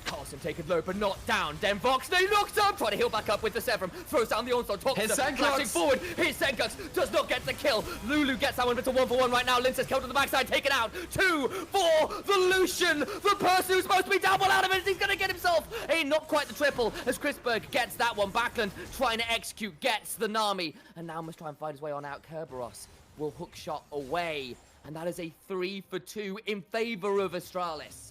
Carlson taken low, but not down. Then Vox, they knocked up, trying to heal back up with the Severum. Throws down the onslaught, flashing forward. Here's Senkox, does not get the kill. Lulu gets that one, but it's a 1-for-1 right now. Lincest killed to the backside, taken out. 2 for the Lucian. The person who's supposed to be down one out of it, he's going to get himself not quite the triple, as Chrisberg gets that one. Backlund trying to execute, gets the Nami, and now must try and find his way on out. Kerberos will hook shot away, and that is a 3-for-2 in favor of Astralis.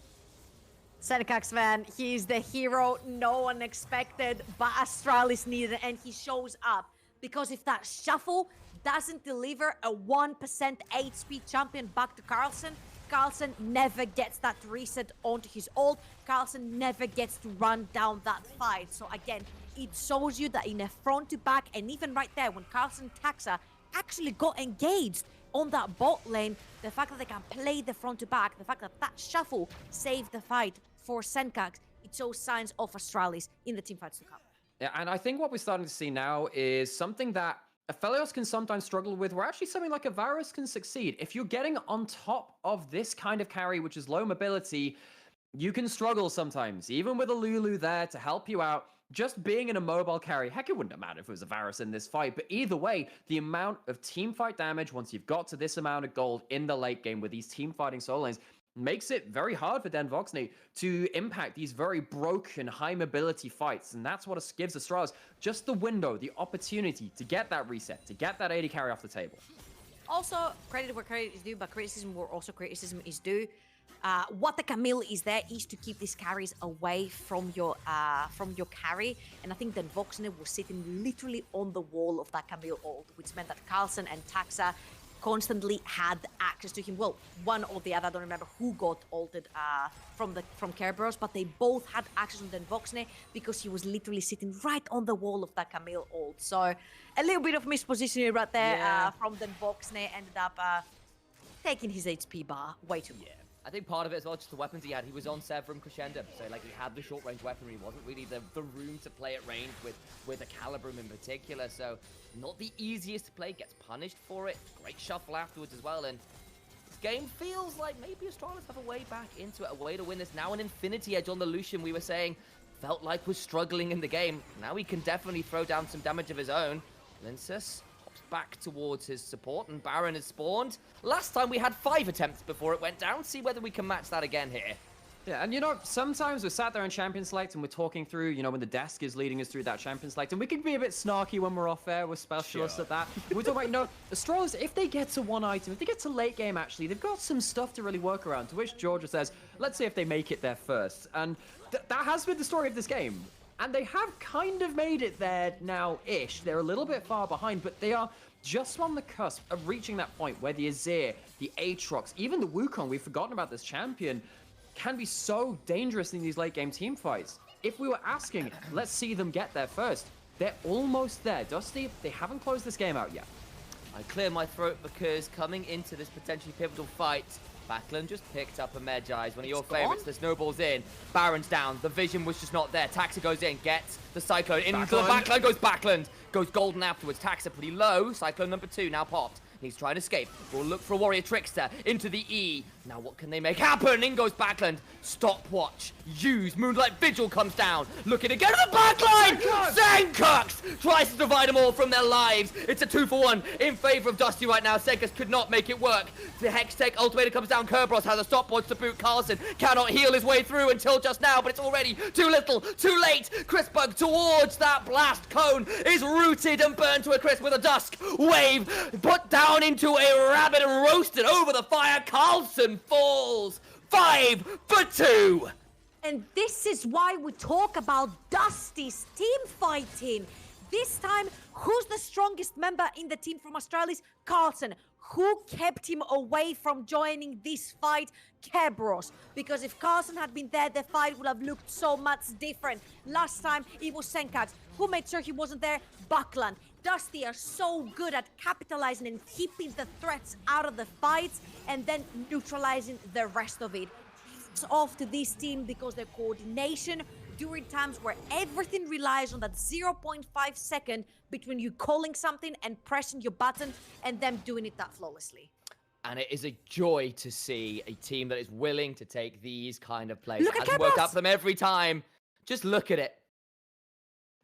Senkox, man, he's the hero no one expected, but Astralis needed, and he shows up. Because if that shuffle doesn't deliver a 1% HP champion back to Carlson, Carlson never gets that reset onto his ult. Carlson never gets to run down that fight. So again, it shows you that in a front to back, and even right there, when Carlson Taxa actually got engaged on that bot lane, the fact that they can play the front to back, the fact that that shuffle saved the fight for Senkox, it shows signs of Astralis in the teamfights to come. Yeah, and I think what we're starting to see now is something that Aphelios can sometimes struggle with, where actually something like a Varus can succeed. If you're getting on top of this kind of carry, which is low mobility, you can struggle sometimes, even with a Lulu there to help you out. Just being in a mobile carry, heck, it wouldn't have mattered if it was a Varus in this fight, but either way, the amount of team fight damage, once you've got to this amount of gold in the late game with these team fighting solo lanes, makes it very hard for Den Voxney to impact these very broken, high mobility fights. And that's what gives Astralis just the window, the opportunity to get that reset, to get that 80 carry off the table. Also, credit where credit is due, but criticism where also criticism is due. What the Camille is there is to keep these carries away from your carry, and I think that Voxney was sitting literally on the wall of that Camille ult, which meant that Carlson and Taxa constantly had access to him. Well, one or the other, I don't remember who got ulted from Kerberos, but they both had access on Den Voxney because he was literally sitting right on the wall of that Camille ult. So a little bit of mispositioning right there from Den Voxney, ended up taking his HP bar way too much. I think part of it as well, just the weapons he had. He was on Severum Crescendo, so like he had the short-range weaponry. Wasn't really the room to play at range with a Calibrum in particular. So not the easiest to play. Gets punished for it. Great shuffle afterwards as well. And this game feels like maybe Astralis have a way back into it, a way to win this. Now an Infinity Edge on the Lucian, we were saying, felt like was struggling in the game. Now he can definitely throw down some damage of his own. Lincest back towards his support, and Baron has spawned. Last time we had 5 attempts before it went down. See whether we can match that again here. Yeah, and you know, sometimes we're sat there in Champion Select and we're talking through, you know, when the desk is leading us through that Champion Select, and we can be a bit snarky when we're off air, we're specialists at that. We're talking about, you know, Astralis, if they get to one item, if they get to late game, actually, they've got some stuff to really work around, to which Georgia says, let's see if they make it there first. And that has been the story of this game. And they have kind of made it there now-ish. They're a little bit far behind, but they are just on the cusp of reaching that point where the Azir, the Aatrox, even the Wukong, we've forgotten about this champion, can be so dangerous in these late-game team fights. If we were asking, let's see them get there first. They're almost there. Dusty, they haven't closed this game out yet. I clear my throat because coming into this potentially pivotal fight, Backlund just picked up a Medjai's, one of your favorites. The snowball's in. Baron's down. The vision was just not there. Taxa goes in, gets the Cyclone. Into the backline goes Backlund. Goes golden afterwards. Taxa pretty low. Cyclone number 2 now popped. He's trying to escape. We'll look for a Warrior Trickster into the E. Now what can they make happen? In goes Backland. Stopwatch. Use. Moonlight Vigil comes down. Looking to get to the backline. Senkux tries to divide them all from their lives. It's a 2-for-1 in favor of Dusty right now. Senkux could not make it work. The Hextech Ultimator comes down. Kerberos has a stopwatch to boot. Carlson cannot heal his way through until just now, but it's already too little, too late. Crispbug towards that blast cone is rooted and burned to a crisp with a dusk wave put down into a rabbit and roasted over the fire. Carlson falls 5-for-2. And this is why we talk about Dusty's team fighting. This time, who's the strongest member in the team from Astralis? Carlson. Who kept him away from joining this fight? Kerberos. Because if Carlson had been there, the fight would have looked so much different. Last time, it was Senkux. Who made sure he wasn't there? Buckland. Dusty are so good at capitalizing and keeping the threats out of the fights and then neutralizing the rest of it. It's off to this team because their coordination during times where everything relies on that 0.5 second between you calling something and pressing your button and them doing it that flawlessly. And it is a joy to see a team that is willing to take these kind of plays. Look It at hasn't worked Kerberos! out for them every time. Just look at it.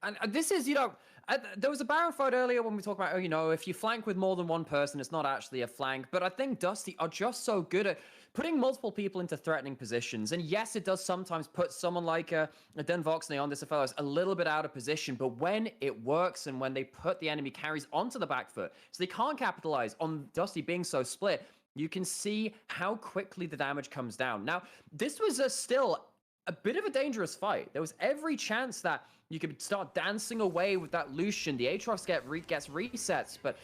And this is, there was a Baron fight earlier when we talked about, if you flank with more than one person, it's not actually a flank. But I think Dusty are just so good at putting multiple people into threatening positions. And yes, it does sometimes put someone like a Den Voxney on this fellows a little bit out of position. But when it works and when they put the enemy carries onto the back foot, so they can't capitalize on Dusty being so split, you can see how quickly the damage comes down. Now, this was still a bit of a dangerous fight. There was every chance that you could start dancing away with that Lucian. The Aatrox gets resets, but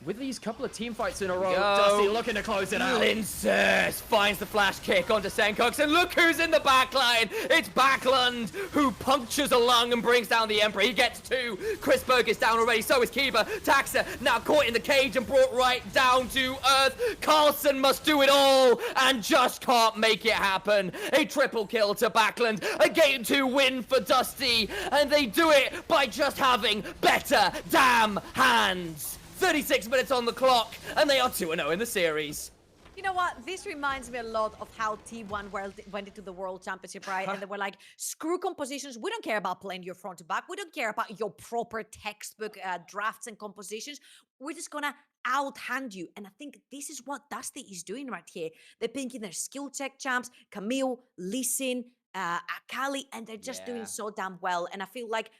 with these couple of team fights in a row, Dusty looking to close it out. Lincers finds the flash kick onto Senkux, and look who's in the backline. It's Backland who punctures a lung and brings down the Emperor. He gets two. Crispberg is down already, so is Kiba. Taxa now caught in the cage and brought right down to earth. Carlson must do it all and just can't make it happen. A triple kill to Backland, a game 2 win for Dusty, and they do it by just having better damn hands. 36 minutes on the clock, and they are 2-0 in the series. You know what? This reminds me a lot of how T1 went into the World Championship, right? And they were like, screw compositions. We don't care about playing your front to back. We don't care about your proper textbook drafts and compositions. We're just going to outhand you. And I think this is what Dusty is doing right here. They're picking their skill check champs, Camille, Lee Sin, Akali, and they're just doing so damn well. And I feel like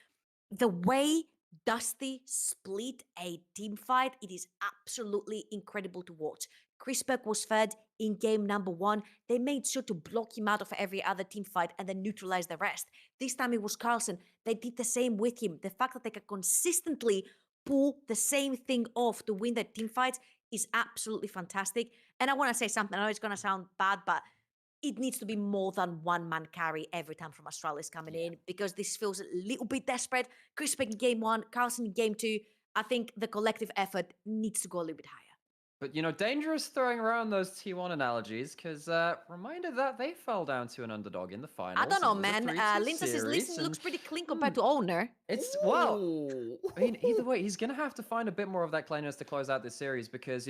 the way Dusty split a team fight, it is absolutely incredible to watch. Crispberg was fed in game number 1. They made sure to block him out of every other team fight and then neutralize the rest. This time it was Carlson. They did the same with him. The fact that they can consistently pull the same thing off to win their team fights is absolutely fantastic. And I want to say something. I know it's going to sound bad, but it needs to be more than one man carry every time from Astralis coming in, because this feels a little bit desperate. Crispberg in game 1, Carlson in game 2. I think the collective effort needs to go a little bit higher. But, dangerous throwing around those T1 analogies, because reminder that they fell down to an underdog in the finals. I don't know, It was a man. 3-2 Lince's series, list and looks pretty clean compared to Owner. It's, well, I mean, either way, he's going to have to find a bit more of that cleanliness to close out this series because,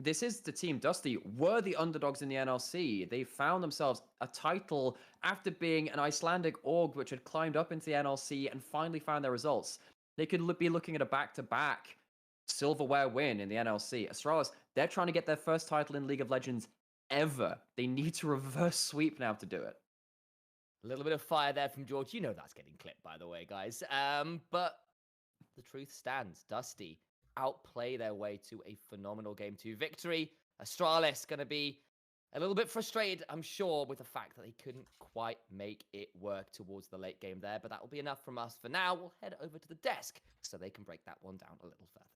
this is the team. Dusty were the underdogs in the NLC. They found themselves a title after being an Icelandic org which had climbed up into the NLC and finally found their results. They could be looking at a back-to-back silverware win in the NLC. Astralis, they're trying to get their first title in League of Legends ever. They need to reverse sweep now to do it. A little bit of fire there from George. You know that's getting clipped, by the way, guys. But the truth stands. Dusty outplay their way to a phenomenal game 2 victory. Astralis going to be a little bit frustrated, I'm sure, with the fact that they couldn't quite make it work towards the late game there. But that will be enough from us for now. We'll head over to the desk so they can break that one down a little further.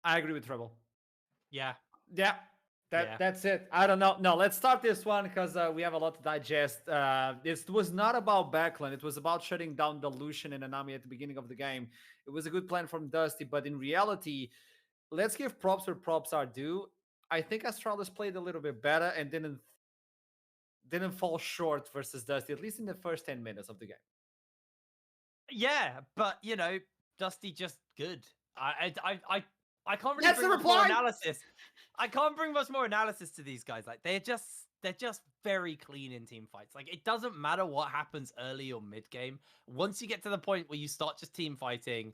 I agree with Treble. Yeah. Yeah. That's it. I don't know. No, let's start this one because we have a lot to digest. It was not about Backland. It was about shutting down the Lucian and Anami at the beginning of the game. It was a good plan from Dusty, but in reality, let's give props where props are due. I think Astralis played a little bit better and didn't fall short versus Dusty, at least in the first 10 minutes of the game. Yeah, but Dusty just good. I I can't really That's bring the much more reply! analysis. I can't bring much more analysis to these guys. Like they're just very clean in team fights. Like it doesn't matter what happens early or mid game. Once you get to the point where you start just team fighting,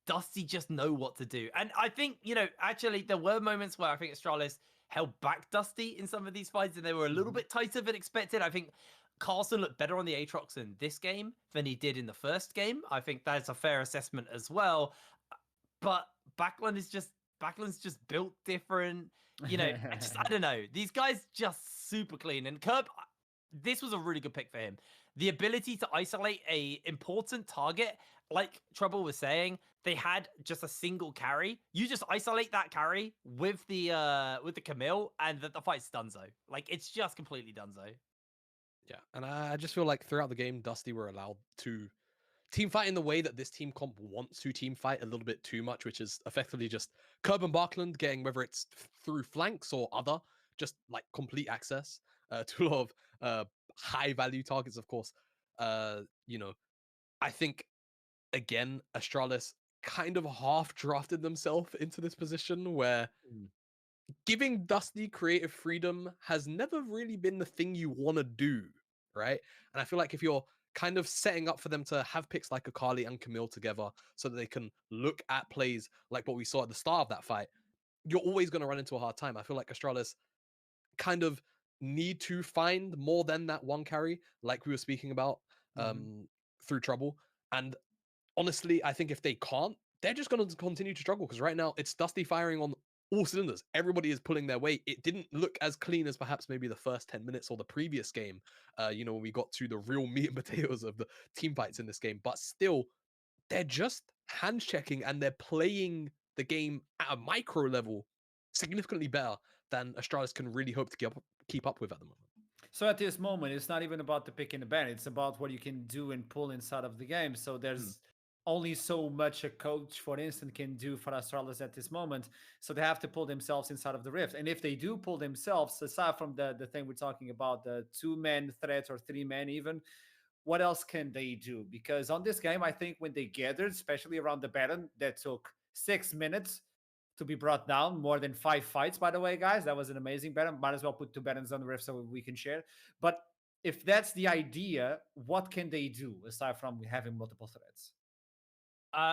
Dusty just know what to do. And I think, actually there were moments where I think Astralis held back Dusty in some of these fights and they were a little bit tighter than expected. I think Carlson looked better on the Aatrox in this game than he did in the first game. I think that's a fair assessment as well. But Backlund's just built different. I don't know. These guys just super clean. And Curb, this was a really good pick for him. The ability to isolate a important target, like Trouble was saying, they had just a single carry. You just isolate that carry with the Camille, and the fight's donezo. Like it's just completely donezo. Yeah, and I just feel like throughout the game, Dusty were allowed to team fight in the way that this team comp wants to team fight a little bit too much, which is effectively just Curb and Barkland getting, whether it's through flanks or other, just like complete access to a lot of high value targets, of course. I think, again, Astralis kind of half drafted themselves into this position where giving Dusty creative freedom has never really been the thing you want to do, right? And I feel like if you're kind of setting up for them to have picks like Akali and Camille together so that they can look at plays like what we saw at the start of that fight, you're always going to run into a hard time. I feel like Astralis kind of need to find more than that one carry, like we were speaking about through Trouble. And honestly, I think if they can't, they're just going to continue to struggle because right now it's Dusty firing on all cylinders. Everybody is pulling their weight. It didn't look as clean as perhaps maybe the first 10 minutes or the previous game, when we got to the real meat and potatoes of the team fights in this game. But still, they're just hand checking and they're playing the game at a micro level significantly better than Astralis can really hope to keep up with at the moment. So at this moment, it's not even about the pick and the ban. It's about what you can do and pull inside of the game. So there's only so much a coach, for instance, can do for Astralis at this moment. So they have to pull themselves inside of the rift. And if they do pull themselves, aside from the thing we're talking about, the 2-man threat or 3-man even, what else can they do? Because on this game, I think when they gathered, especially around the Baron, that took 6 minutes to be brought down, more than 5 fights, by the way, guys. That was an amazing Baron. Might as well put 2 Barons on the rift so we can share. But if that's the idea, what can they do aside from having multiple threats?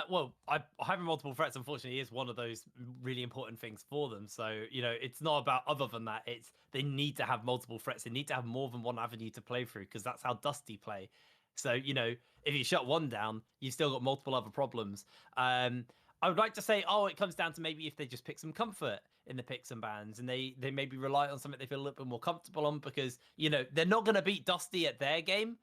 Well, having multiple threats, unfortunately, is one of those really important things for them. So, it's not about other than that. It's they need to have multiple threats. They need to have more than one avenue to play through because that's how Dusty play. So, if you shut one down, you've still got multiple other problems. I would like to say, it comes down to maybe if they just pick some comfort in the picks and bans and they maybe rely on something they feel a little bit more comfortable on because, they're not going to beat Dusty at their game.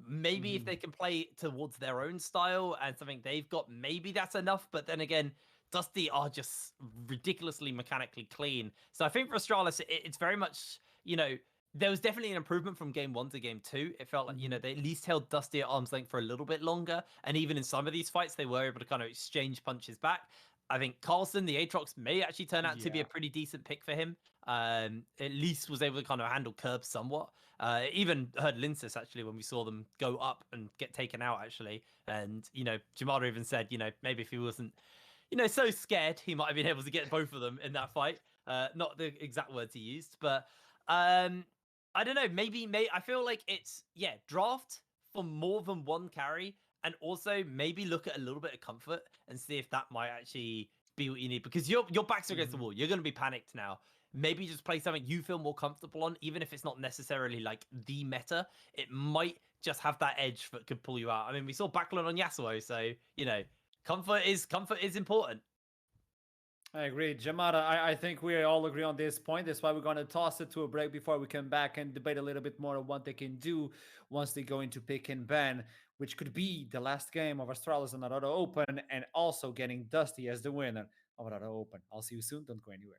Maybe if they can play towards their own style and something they've got, maybe that's enough. But then again, Dusty are just ridiculously mechanically clean. So I think for Astralis, it's very much, there was definitely an improvement from game 1 to game 2. It felt like, they at least held Dusty at arm's length for a little bit longer. And even in some of these fights, they were able to kind of exchange punches back. I think Carlson, the Aatrox, may actually turn out to be a pretty decent pick for him. At least was able to kind of handle Curb somewhat. Even heard Linsus actually when we saw them go up and get taken out actually. And, Jamada even said, maybe if he wasn't, so scared, he might have been able to get both of them in that fight. Not the exact words he used, but I don't know. Maybe I feel like it's, draft for more than one carry. And also maybe look at a little bit of comfort and see if that might actually be what you need. Because your back's against the wall. You're going to be panicked now. Maybe just play something you feel more comfortable on, even if it's not necessarily like the meta. It might just have that edge that could pull you out. I mean, we saw Backlund on Yasuo, so, comfort is important. I agree. Jamada, I think we all agree on this point. That's why we're going to toss it to a break before we come back and debate a little bit more on what they can do once they go into pick and ban, which could be the last game of Astralis and Aurora Open, and also getting Dusty as the winner of Aurora Open. I'll see you soon. Don't go anywhere.